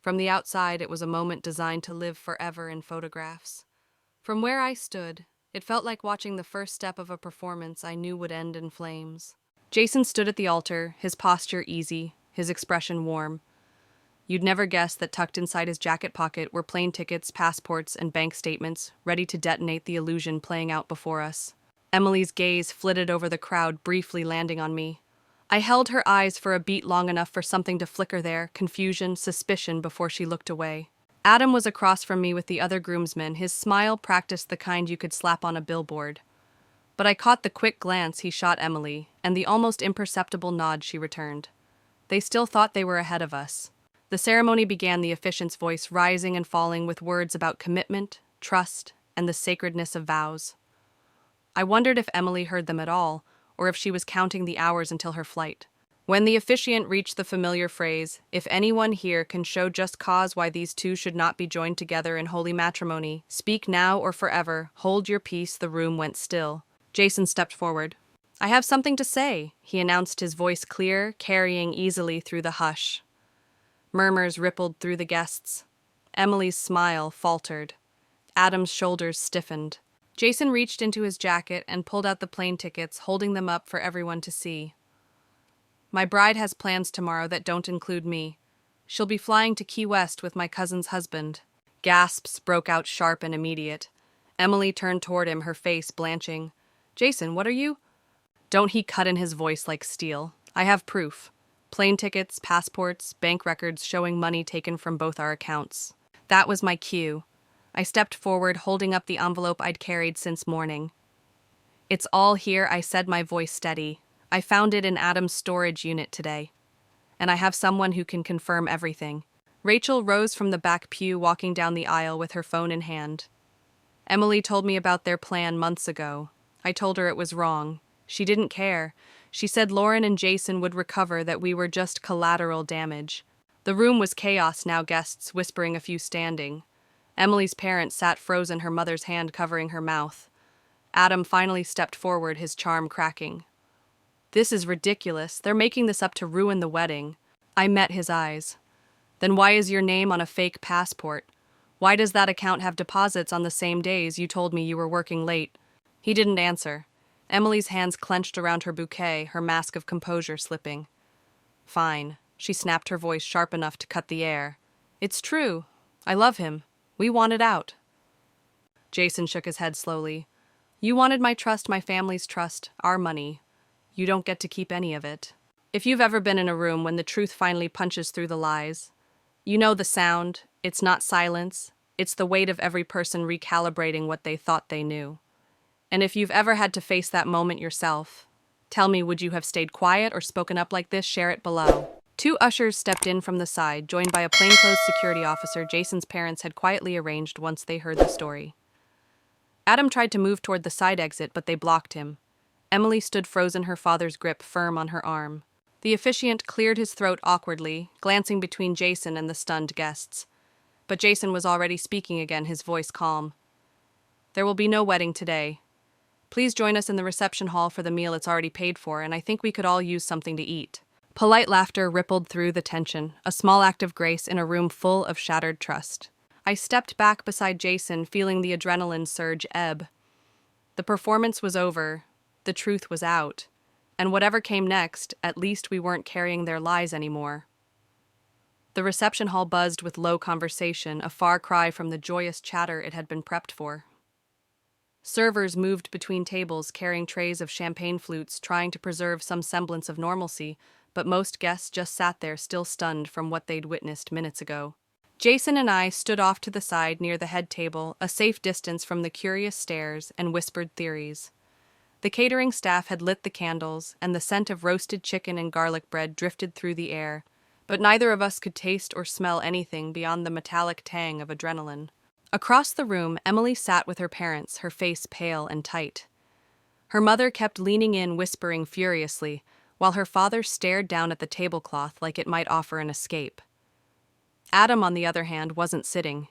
From the outside, it was a moment designed to live forever in photographs. From where I stood, it felt like watching the first step of a performance I knew would end in flames. Jason stood at the altar, his posture easy, his expression warm. You'd never guess that tucked inside his jacket pocket were plane tickets, passports, and bank statements, ready to detonate the illusion playing out before us. Emily's gaze flitted over the crowd, briefly landing on me. I held her eyes for a beat long enough for something to flicker there, confusion, suspicion, before she looked away. Adam was across from me with the other groomsmen, his smile practiced the kind you could slap on a billboard. But I caught the quick glance he shot Emily, and the almost imperceptible nod she returned. They still thought they were ahead of us. The ceremony began, the officiant's voice rising and falling with words about commitment, trust, and the sacredness of vows. I wondered if Emily heard them at all, or if she was counting the hours until her flight. When the officiant reached the familiar phrase, "If anyone here can show just cause why these two should not be joined together in holy matrimony, speak now or forever, hold your peace," the room went still. Jason stepped forward. "I have something to say," he announced, his voice clear, carrying easily through the hush. Murmurs rippled through the guests. Emily's smile faltered. Adam's shoulders stiffened. Jason reached into his jacket and pulled out the plane tickets, holding them up for everyone to see. "My bride has plans tomorrow that don't include me. She'll be flying to Key West with my cousin's husband." Gasps broke out, sharp and immediate. Emily turned toward him, her face blanching. "Jason, what are you—" Don't, he cut in, his voice like steel. "I have proof. Plane tickets, passports, bank records showing money taken from both our accounts." That was my cue. I stepped forward, holding up the envelope I'd carried since morning. "It's all here," I said, my voice steady. "I found it in Adam's storage unit today. And I have someone who can confirm everything." Rachel rose from the back pew, walking down the aisle with her phone in hand. "Emily told me about their plan months ago. I told her it was wrong. She didn't care. She said Lauren and Jason would recover, that we were just collateral damage." The room was chaos now, guests whispering, a few standing. Emily's parents sat frozen, her mother's hand covering her mouth. Adam finally stepped forward, his charm cracking. "This is ridiculous. They're making this up to ruin the wedding." I met his eyes. "Then why is your name on a fake passport? Why does that account have deposits on the same days you told me you were working late?" He didn't answer. Emily's hands clenched around her bouquet, her mask of composure slipping. "Fine," she snapped, her voice sharp enough to cut the air. "It's true. I love him. We want it out." Jason shook his head slowly. "You wanted my trust, my family's trust, our money. You don't get to keep any of it." If you've ever been in a room when the truth finally punches through the lies, you know the sound. It's not silence. It's the weight of every person recalibrating what they thought they knew. And if you've ever had to face that moment yourself, tell me, would you have stayed quiet or spoken up like this? Share it below. Two ushers stepped in from the side, joined by a plainclothes security officer Jason's parents had quietly arranged once they heard the story. Adam tried to move toward the side exit, but they blocked him. Emily stood frozen, her father's grip firm on her arm. The officiant cleared his throat awkwardly, glancing between Jason and the stunned guests. But Jason was already speaking again, his voice calm. "There will be no wedding today. Please join us in the reception hall for the meal. It's already paid for, and I think we could all use something to eat." Polite laughter rippled through the tension, a small act of grace in a room full of shattered trust. I stepped back beside Jason, feeling the adrenaline surge ebb. The performance was over. The truth was out. And whatever came next, at least we weren't carrying their lies anymore. The reception hall buzzed with low conversation, a far cry from the joyous chatter it had been prepped for. Servers moved between tables, carrying trays of champagne flutes, trying to preserve some semblance of normalcy, but most guests just sat there, still stunned from what they'd witnessed minutes ago. Jason and I stood off to the side near the head table, a safe distance from the curious stares and whispered theories. The catering staff had lit the candles, and the scent of roasted chicken and garlic bread drifted through the air, but neither of us could taste or smell anything beyond the metallic tang of adrenaline. Across the room, Emily sat with her parents, her face pale and tight. Her mother kept leaning in, whispering furiously, while her father stared down at the tablecloth like it might offer an escape. Adam, on the other hand, wasn't sitting.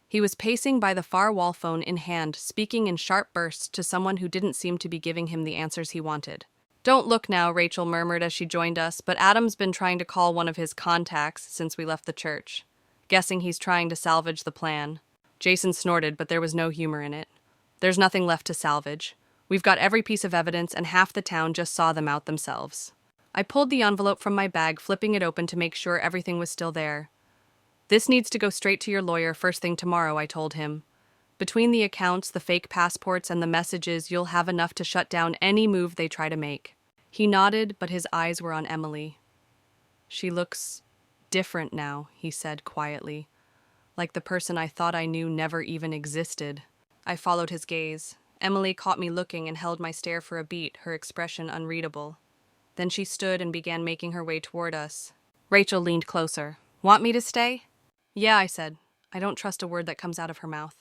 He was pacing by the far wall, phone in hand, speaking in sharp bursts to someone who didn't seem to be giving him the answers he wanted. "Don't look now," Rachel murmured as she joined us, "but Adam's been trying to call one of his contacts since we left the church. Guessing he's trying to salvage the plan." Jason snorted, but there was no humor in it. "There's nothing left to salvage. We've got every piece of evidence, and half the town just saw them out themselves." I pulled the envelope from my bag, flipping it open to make sure everything was still there. "This needs to go straight to your lawyer first thing tomorrow," I told him. "Between the accounts, the fake passports, and the messages, you'll have enough to shut down any move they try to make." He nodded, but his eyes were on Emily. "She looks different now," he said quietly. "Like the person I thought I knew never even existed." I followed his gaze. Emily caught me looking and held my stare for a beat, her expression unreadable. Then she stood and began making her way toward us. Rachel leaned closer. "Want me to stay?" "Yeah," I said. I don't trust a word that comes out of her mouth.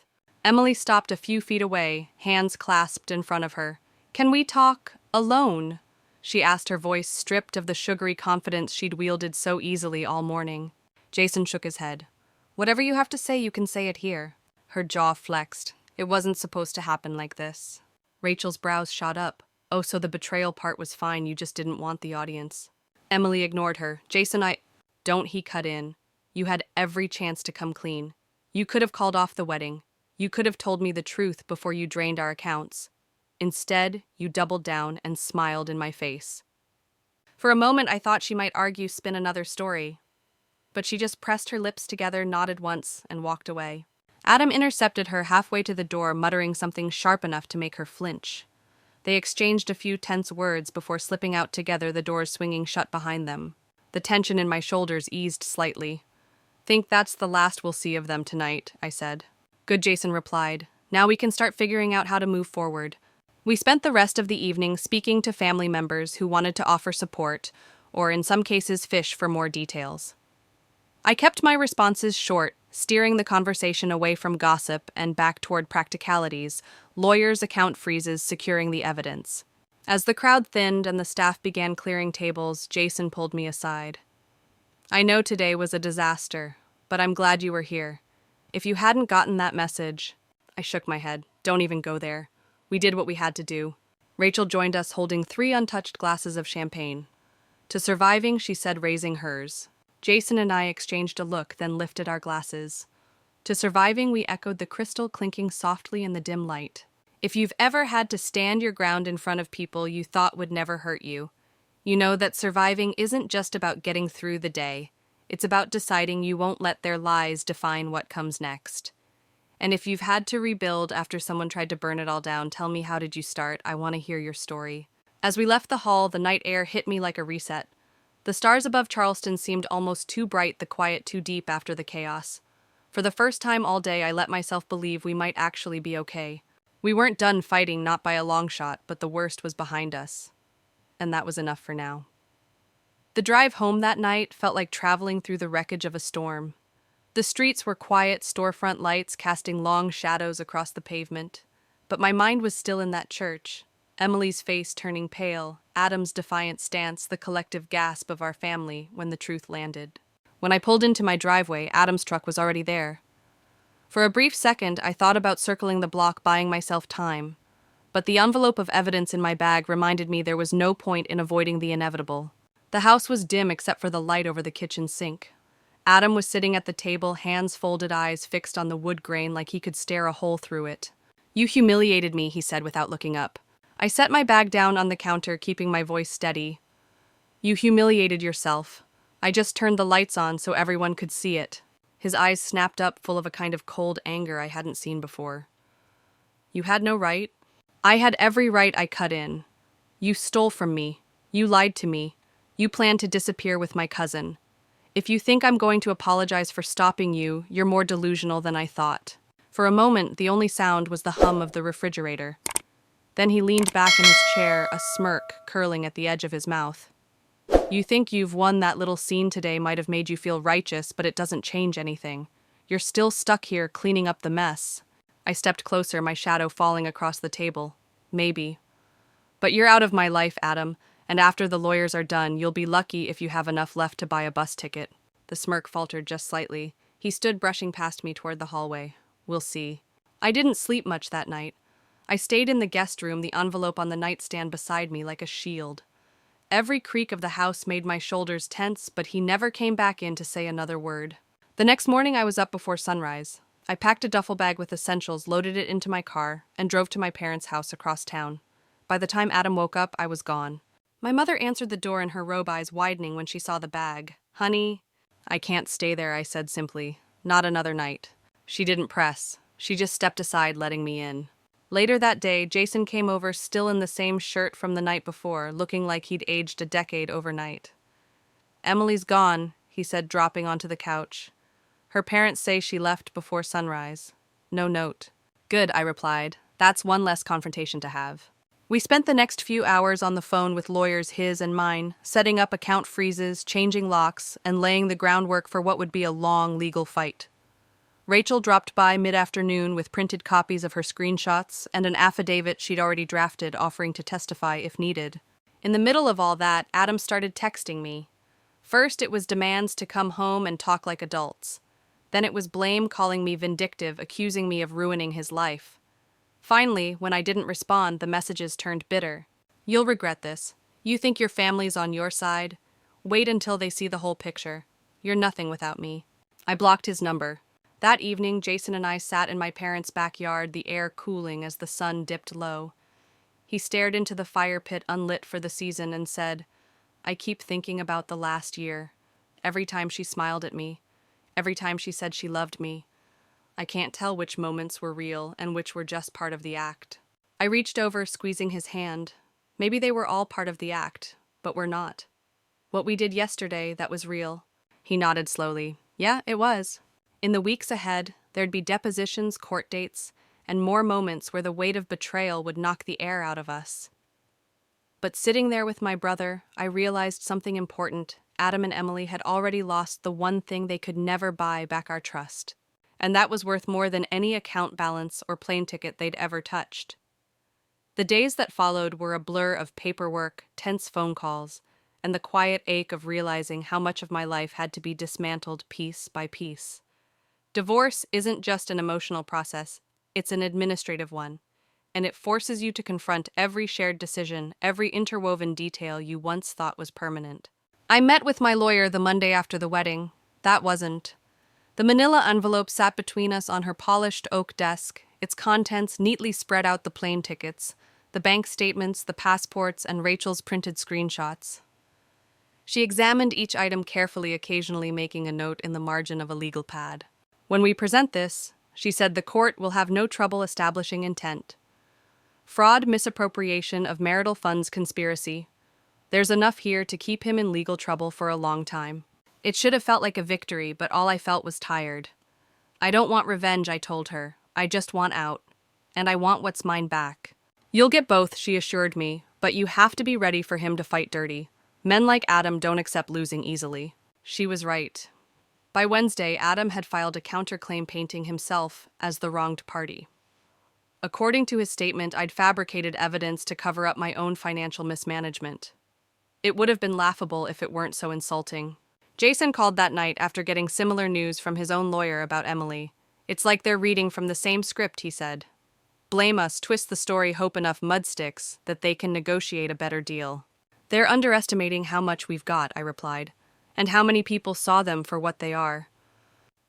Emily stopped a few feet away, hands clasped in front of her. "Can we talk alone?" she asked, her voice stripped of the sugary confidence she'd wielded so easily all morning. Jason shook his head. "Whatever you have to say, you can say it here." Her jaw flexed. It wasn't supposed to happen like this. Rachel's brows shot up. "Oh, so the betrayal part was fine, you just didn't want the audience." Emily ignored her. Don't," he cut in. "You had every chance to come clean. You could have called off the wedding. You could have told me the truth before you drained our accounts. Instead, you doubled down and smiled in my face." For a moment, I thought she might argue, spin another story. But she just pressed her lips together, nodded once, and walked away. Adam intercepted her halfway to the door, muttering something sharp enough to make her flinch. They exchanged a few tense words before slipping out together, the doors swinging shut behind them. The tension in my shoulders eased slightly. "Think that's the last we'll see of them tonight," I said. "Good," Jason replied. "Now we can start figuring out how to move forward." We spent the rest of the evening speaking to family members who wanted to offer support, or in some cases fish for more details. I kept my responses short, steering the conversation away from gossip and back toward practicalities, lawyers' account freezes securing the evidence. As the crowd thinned and the staff began clearing tables, Jason pulled me aside. "I know today was a disaster, but I'm glad you were here. If you hadn't gotten that message—" I shook my head. "Don't even go there. We did what we had to do." Rachel joined us holding 3 untouched glasses of champagne. "To surviving," she said, raising hers. Jason and I exchanged a look, then lifted our glasses. To surviving, we echoed, the crystal clinking softly in the dim light. If you've ever had to stand your ground in front of people you thought would never hurt you, you know that surviving isn't just about getting through the day. It's about deciding you won't let their lies define what comes next. And if you've had to rebuild after someone tried to burn it all down, tell me, how did you start? I want to hear your story." As we left the hall, the night air hit me like a reset. The stars above Charleston seemed almost too bright, the quiet too deep after the chaos. For the first time all day, I let myself believe we might actually be okay. We weren't done fighting, not by a long shot, but the worst was behind us. And that was enough for now. The drive home that night felt like traveling through the wreckage of a storm. The streets were quiet, storefront lights casting long shadows across the pavement. But my mind was still in that church. Emily's face turning pale, Adam's defiant stance, the collective gasp of our family when the truth landed. When I pulled into my driveway, Adam's truck was already there. For a brief second, I thought about circling the block, buying myself time. But the envelope of evidence in my bag reminded me there was no point in avoiding the inevitable. The house was dim except for the light over the kitchen sink. Adam was sitting at the table, hands folded, eyes fixed on the wood grain like he could stare a hole through it. "You humiliated me," he said without looking up. I set my bag down on the counter, keeping my voice steady. "You humiliated yourself. I just turned the lights on so everyone could see it." His eyes snapped up, full of a kind of cold anger I hadn't seen before. "You had no right?" "I had every right," I cut in. "You stole from me. You lied to me. You planned to disappear with my cousin. If you think I'm going to apologize for stopping you, you're more delusional than I thought." For a moment, the only sound was the hum of the refrigerator. Then he leaned back in his chair, a smirk curling at the edge of his mouth. "You think you've won. That little scene today might have made you feel righteous, but it doesn't change anything. You're still stuck here cleaning up the mess." I stepped closer, my shadow falling across the table. "Maybe. But you're out of my life, Adam, and after the lawyers are done, you'll be lucky if you have enough left to buy a bus ticket." The smirk faltered just slightly. He stood brushing past me toward the hallway. "We'll see." I didn't sleep much that night. I stayed in the guest room, the envelope on the nightstand beside me like a shield. Every creak of the house made my shoulders tense, but he never came back in to say another word. The next morning I was up before sunrise. I packed a duffel bag with essentials, loaded it into my car, and drove to my parents' house across town. By the time Adam woke up, I was gone. My mother answered the door in her robe, eyes widening when she saw the bag. "Honey," "I can't stay there," I said simply. "Not another night." She didn't press. She just stepped aside, letting me in. Later that day, Jason came over still in the same shirt from the night before, looking like he'd aged a decade overnight. "Emily's gone," he said, dropping onto the couch. "Her parents say she left before sunrise. No note." "Good," I replied. That's one less confrontation to have. We spent the next few hours on the phone with lawyers his and mine, setting up account freezes, changing locks, and laying the groundwork for what would be a long legal fight. Rachel dropped by mid-afternoon with printed copies of her screenshots and an affidavit she'd already drafted offering to testify if needed. In the middle of all that, Adam started texting me. First, it was demands to come home and talk like adults. Then it was blame calling me vindictive, accusing me of ruining his life. Finally, when I didn't respond, the messages turned bitter. You'll regret this. You think your family's on your side? Wait until they see the whole picture. You're nothing without me. I blocked his number. That evening, Jason and I sat in my parents' backyard, the air cooling as the sun dipped low. He stared into the fire pit unlit for the season and said, "I keep thinking about the last year. Every time she smiled at me. Every time she said she loved me. I can't tell which moments were real and which were just part of the act." I reached over, squeezing his hand. Maybe they were all part of the act, but were not. What we did yesterday, that was real. He nodded slowly. Yeah, it was. In the weeks ahead, there'd be depositions, court dates, and more moments where the weight of betrayal would knock the air out of us. But sitting there with my brother, I realized something important. Adam and Emily had already lost the one thing they could never buy back: our trust. And that was worth more than any account balance or plane ticket they'd ever touched. The days that followed were a blur of paperwork, tense phone calls, and the quiet ache of realizing how much of my life had to be dismantled piece by piece. Divorce isn't just an emotional process, it's an administrative one, and it forces you to confront every shared decision, every interwoven detail you once thought was permanent. I met with my lawyer the Monday after the wedding. That wasn't. The manila envelope sat between us on her polished oak desk, its contents neatly spread out: the plane tickets, the bank statements, the passports, and Rachel's printed screenshots. She examined each item carefully, occasionally making a note in the margin of a legal pad. "When we present this," she said, "the court will have no trouble establishing intent. Fraud, misappropriation of marital funds, conspiracy. There's enough here to keep him in legal trouble for a long time." It should have felt like a victory, but all I felt was tired. "I don't want revenge," I told her. "I just want out. And I want what's mine back." "You'll get both," she assured me, "but you have to be ready for him to fight dirty. Men like Adam don't accept losing easily." She was right. By Wednesday, Adam had filed a counterclaim painting himself as the wronged party. According to his statement, I'd fabricated evidence to cover up my own financial mismanagement. It would have been laughable if it weren't so insulting. Jason called that night after getting similar news from his own lawyer about Emily. "It's like they're reading from the same script," he said. "Blame us, twist the story, hope enough mud sticks that they can negotiate a better deal." "They're underestimating how much we've got," I replied, "and how many people saw them for what they are."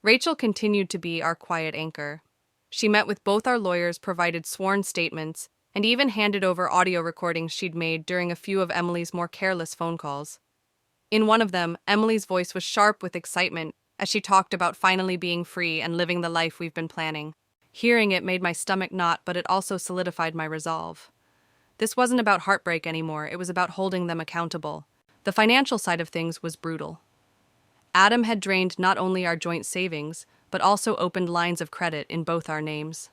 Rachel continued to be our quiet anchor. She met with both our lawyers, provided sworn statements, and even handed over audio recordings she'd made during a few of Emily's more careless phone calls. In one of them, Emily's voice was sharp with excitement as she talked about finally being free and living the life we've been planning. Hearing it made my stomach knot, but it also solidified my resolve. This wasn't about heartbreak anymore, it was about holding them accountable. The financial side of things was brutal. Adam had drained not only our joint savings, but also opened lines of credit in both our names.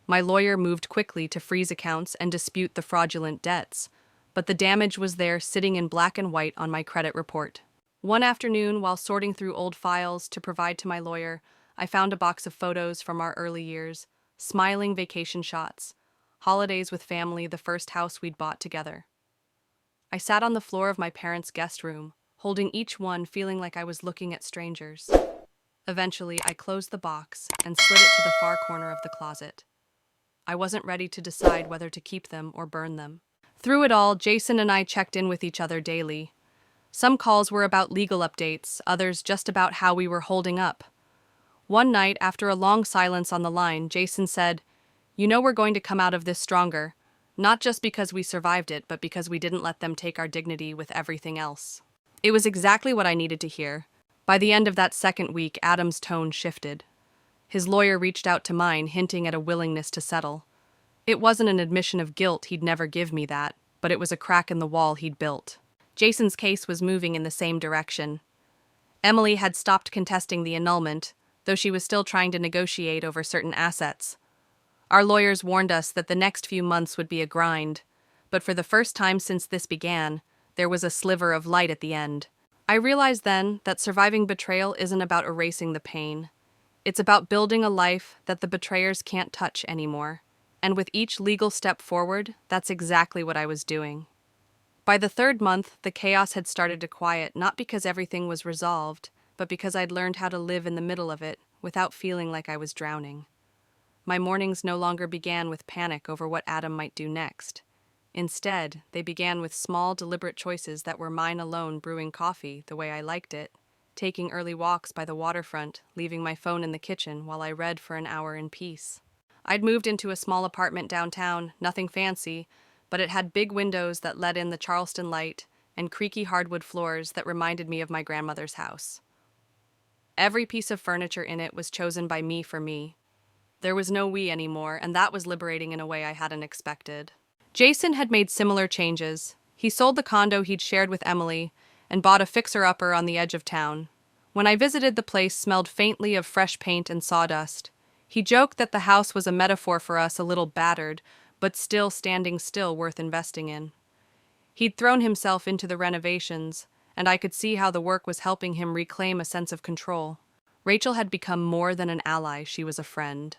My lawyer moved quickly to freeze accounts and dispute the fraudulent debts, but the damage was there, sitting in black and white on my credit report. One afternoon, while sorting through old files to provide to my lawyer, I found a box of photos from our early years, smiling vacation shots, holidays with family, the first house we'd bought together. I sat on the floor of my parents' guest room, holding each one, feeling like I was looking at strangers. Eventually, I closed the box and slid it to the far corner of the closet. I wasn't ready to decide whether to keep them or burn them. Through it all, Jason and I checked in with each other daily. Some calls were about legal updates, others just about how we were holding up. One night, after a long silence on the line, Jason said, "You know we're going to come out of this stronger, not just because we survived it, but because we didn't let them take our dignity with everything else." It was exactly what I needed to hear. By the end of that second week, Adam's tone shifted. His lawyer reached out to mine, hinting at a willingness to settle. It wasn't an admission of guilt, he'd never give me that, but it was a crack in the wall he'd built. Jason's case was moving in the same direction. Emily had stopped contesting the annulment, though she was still trying to negotiate over certain assets. Our lawyers warned us that the next few months would be a grind, but for the first time since this began, there was a sliver of light at the end. I realized then that surviving betrayal isn't about erasing the pain. It's about building a life that the betrayers can't touch anymore. And with each legal step forward, that's exactly what I was doing. By the third month, the chaos had started to quiet, not because everything was resolved, but because I'd learned how to live in the middle of it without feeling like I was drowning. My mornings no longer began with panic over what Adam might do next. Instead, they began with small, deliberate choices that were mine alone: brewing coffee the way I liked it, taking early walks by the waterfront, leaving my phone in the kitchen while I read for an hour in peace. I'd moved into a small apartment downtown, nothing fancy, but it had big windows that let in the Charleston light and creaky hardwood floors that reminded me of my grandmother's house. Every piece of furniture in it was chosen by me for me. There was no we anymore, and that was liberating in a way I hadn't expected. Jason had made similar changes. He sold the condo he'd shared with Emily and bought a fixer-upper on the edge of town. When I visited, the place smelled faintly of fresh paint and sawdust. He joked that the house was a metaphor for us, a little battered, but still standing still, worth investing in. He'd thrown himself into the renovations, and I could see how the work was helping him reclaim a sense of control. Rachel had become more than an ally, she was a friend.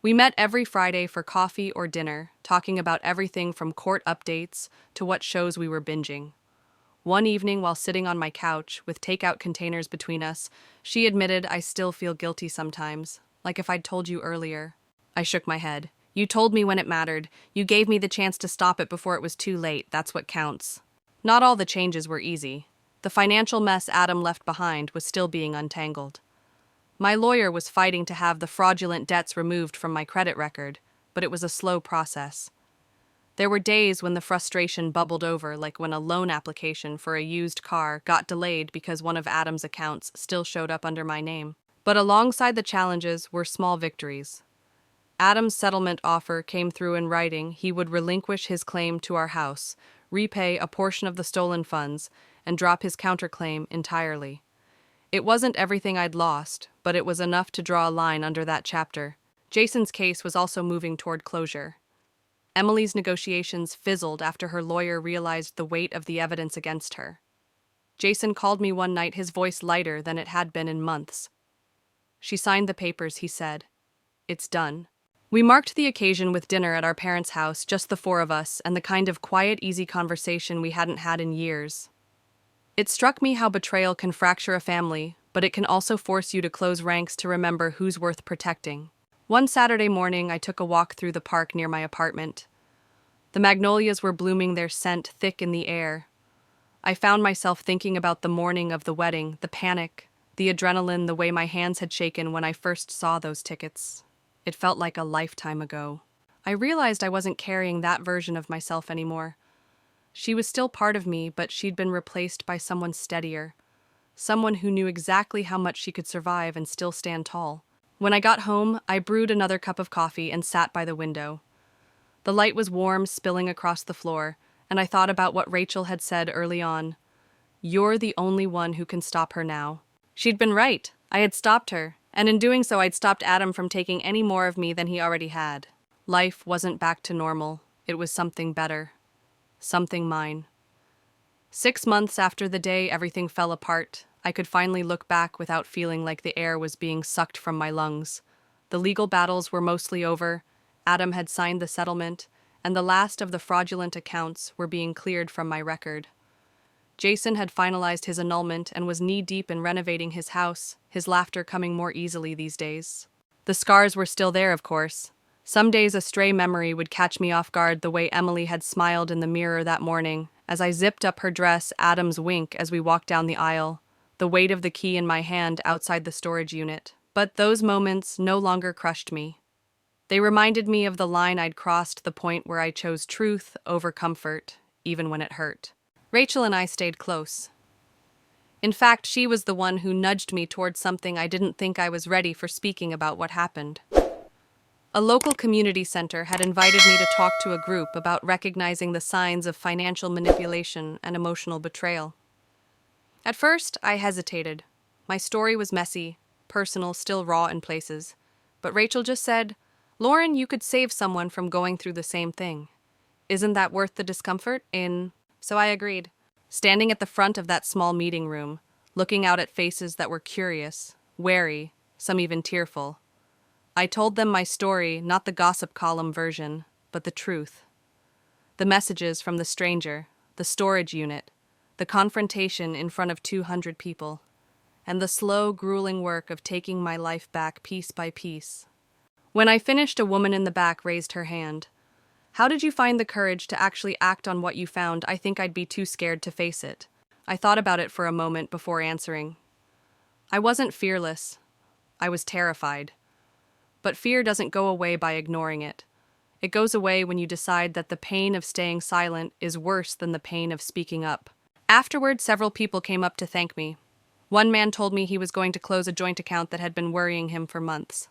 We met every Friday for coffee or dinner, talking about everything from court updates to what shows we were binging. One evening, while sitting on my couch, with takeout containers between us, she admitted, "I still feel guilty sometimes, like if I'd told you earlier." I shook my head. "You told me when it mattered. You gave me the chance to stop it before it was too late. That's what counts." Not all the changes were easy. The financial mess Adam left behind was still being untangled. My lawyer was fighting to have the fraudulent debts removed from my credit record, but it was a slow process. There were days when the frustration bubbled over, like when a loan application for a used car got delayed because one of Adam's accounts still showed up under my name. But alongside the challenges were small victories. Adam's settlement offer came through in writing. He would relinquish his claim to our house, repay a portion of the stolen funds, and drop his counterclaim entirely. It wasn't everything I'd lost, but it was enough to draw a line under that chapter. Jason's case was also moving toward closure. Emily's negotiations fizzled after her lawyer realized the weight of the evidence against her. Jason called me one night, his voice lighter than it had been in months. "She signed the papers," he said. "It's done." We marked the occasion with dinner at our parents' house, just the four of us, and the kind of quiet, easy conversation we hadn't had in years. It struck me how betrayal can fracture a family, but it can also force you to close ranks to remember who's worth protecting. One Saturday morning, I took a walk through the park near my apartment. The magnolias were blooming, their scent thick in the air. I found myself thinking about the morning of the wedding, the panic, the adrenaline, the way my hands had shaken when I first saw those tickets. It felt like a lifetime ago. I realized I wasn't carrying that version of myself anymore. She was still part of me, but she'd been replaced by someone steadier, someone who knew exactly how much she could survive and still stand tall. When I got home, I brewed another cup of coffee and sat by the window. The light was warm, spilling across the floor, and I thought about what Rachel had said early on. "You're the only one who can stop her now." She'd been right. I had stopped her, and in doing so, I'd stopped Adam from taking any more of me than he already had. Life wasn't back to normal. It was something better. Something mine. 6 months after the day everything fell apart, I could finally look back without feeling like the air was being sucked from my lungs. The legal battles were mostly over. Adam had signed the settlement, and the last of the fraudulent accounts were being cleared from my record. Jason had finalized his annulment and was knee-deep in renovating his house, his laughter coming more easily these days. The scars were still there, of course. Some days a stray memory would catch me off guard, the way Emily had smiled in the mirror that morning. As I zipped up her dress, Adam's wink as we walked down the aisle, the weight of the key in my hand outside the storage unit. But those moments no longer crushed me. They reminded me of the line I'd crossed, the point where I chose truth over comfort, even when it hurt. Rachel and I stayed close. In fact, she was the one who nudged me towards something I didn't think I was ready for, speaking about what happened. A local community center had invited me to talk to a group about recognizing the signs of financial manipulation and emotional betrayal. At first, I hesitated. My story was messy, personal, still raw in places. But Rachel just said, Lauren, you could save someone from going through the same thing. Isn't that worth the discomfort? So I agreed. Standing at the front of that small meeting room, looking out at faces that were curious, wary, some even tearful. I told them my story, not the gossip column version, but the truth. The messages from the stranger, the storage unit, the confrontation in front of 200 people, and the slow, grueling work of taking my life back piece by piece. When I finished, a woman in the back raised her hand. How did you find the courage to actually act on what you found? I think I'd be too scared to face it. I thought about it for a moment before answering. I wasn't fearless. I was terrified. But fear doesn't go away by ignoring it. It goes away when you decide that the pain of staying silent is worse than the pain of speaking up. Afterward, several people came up to thank me. One man told me he was going to close a joint account that had been worrying him for months.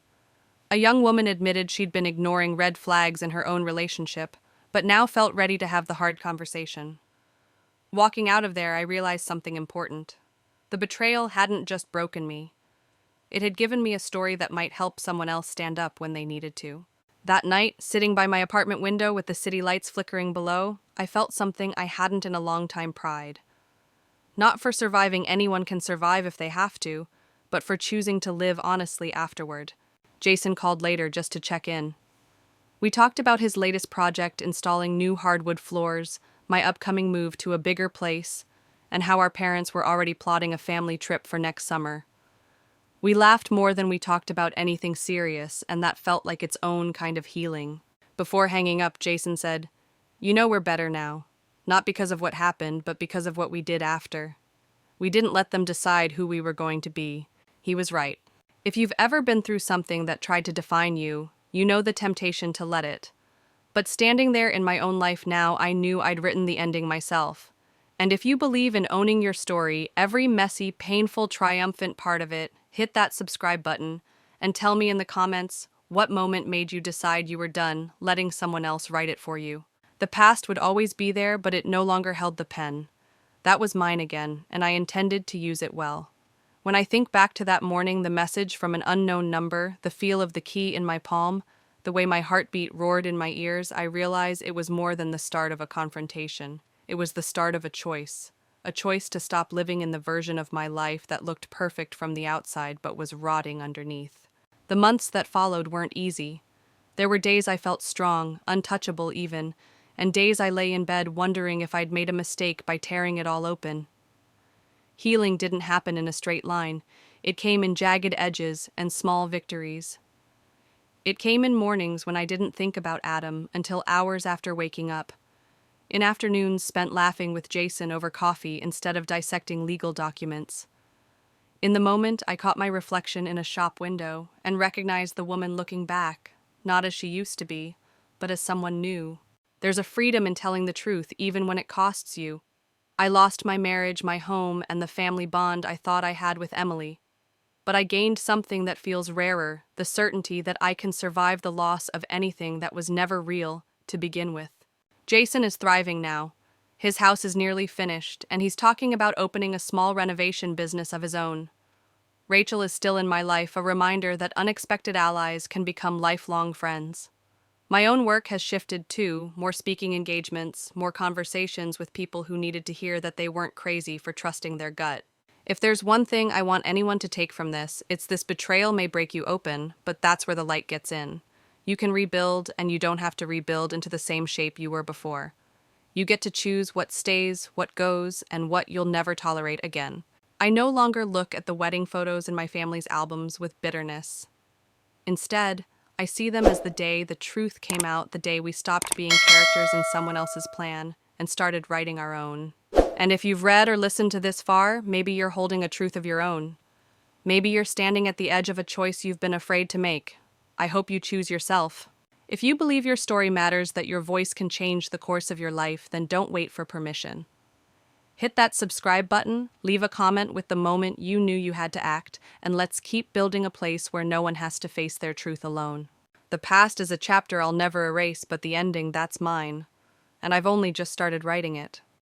A young woman admitted she'd been ignoring red flags in her own relationship, but now felt ready to have the hard conversation. Walking out of there, I realized something important. The betrayal hadn't just broken me. It had given me a story that might help someone else stand up when they needed to. That night, sitting by my apartment window with the city lights flickering below, I felt something I hadn't in a long time: pride. Not for surviving, anyone can survive if they have to, but for choosing to live honestly afterward. Jason called later just to check in. We talked about his latest project, installing new hardwood floors, my upcoming move to a bigger place, and how our parents were already plotting a family trip for next summer. We laughed more than we talked about anything serious, and that felt like its own kind of healing. Before hanging up, Jason said, "You know we're better now. Not because of what happened, but because of what we did after. We didn't let them decide who we were going to be." He was right. If you've ever been through something that tried to define you, you know the temptation to let it. But standing there in my own life now, I knew I'd written the ending myself. And if you believe in owning your story, every messy, painful, triumphant part of it, hit that subscribe button and tell me in the comments what moment made you decide you were done letting someone else write it for you. The past would always be there, but it no longer held the pen. That was mine again, and I intended to use it well. When I think back to that morning, the message from an unknown number, the feel of the key in my palm, the way my heartbeat roared in my ears, I realized it was more than the start of a confrontation. It was the start of a choice to stop living in the version of my life that looked perfect from the outside but was rotting underneath. The months that followed weren't easy. There were days I felt strong, untouchable even, and days I lay in bed wondering if I'd made a mistake by tearing it all open. Healing didn't happen in a straight line. It came in jagged edges and small victories. It came in mornings when I didn't think about Adam until hours after waking up. In afternoons spent laughing with Jason over coffee instead of dissecting legal documents. In the moment, I caught my reflection in a shop window and recognized the woman looking back, not as she used to be, but as someone new. There's a freedom in telling the truth, even when it costs you. I lost my marriage, my home, and the family bond I thought I had with Emily. But I gained something that feels rarer, the certainty that I can survive the loss of anything that was never real to begin with. Jason is thriving now. His house is nearly finished, and he's talking about opening a small renovation business of his own. Rachel is still in my life, a reminder that unexpected allies can become lifelong friends. My own work has shifted too, more speaking engagements, more conversations with people who needed to hear that they weren't crazy for trusting their gut. If there's one thing I want anyone to take from this betrayal may break you open, but that's where the light gets in. You can rebuild, and you don't have to rebuild into the same shape you were before. You get to choose what stays, what goes, and what you'll never tolerate again. I no longer look at the wedding photos in my family's albums with bitterness. Instead, I see them as the day the truth came out, the day we stopped being characters in someone else's plan and started writing our own. And if you've read or listened to this far, maybe you're holding a truth of your own. Maybe you're standing at the edge of a choice you've been afraid to make. I hope you choose yourself. If you believe your story matters, that your voice can change the course of your life, then don't wait for permission. Hit that subscribe button, leave a comment with the moment you knew you had to act, and let's keep building a place where no one has to face their truth alone. The past is a chapter I'll never erase, but the ending, that's mine. And I've only just started writing it.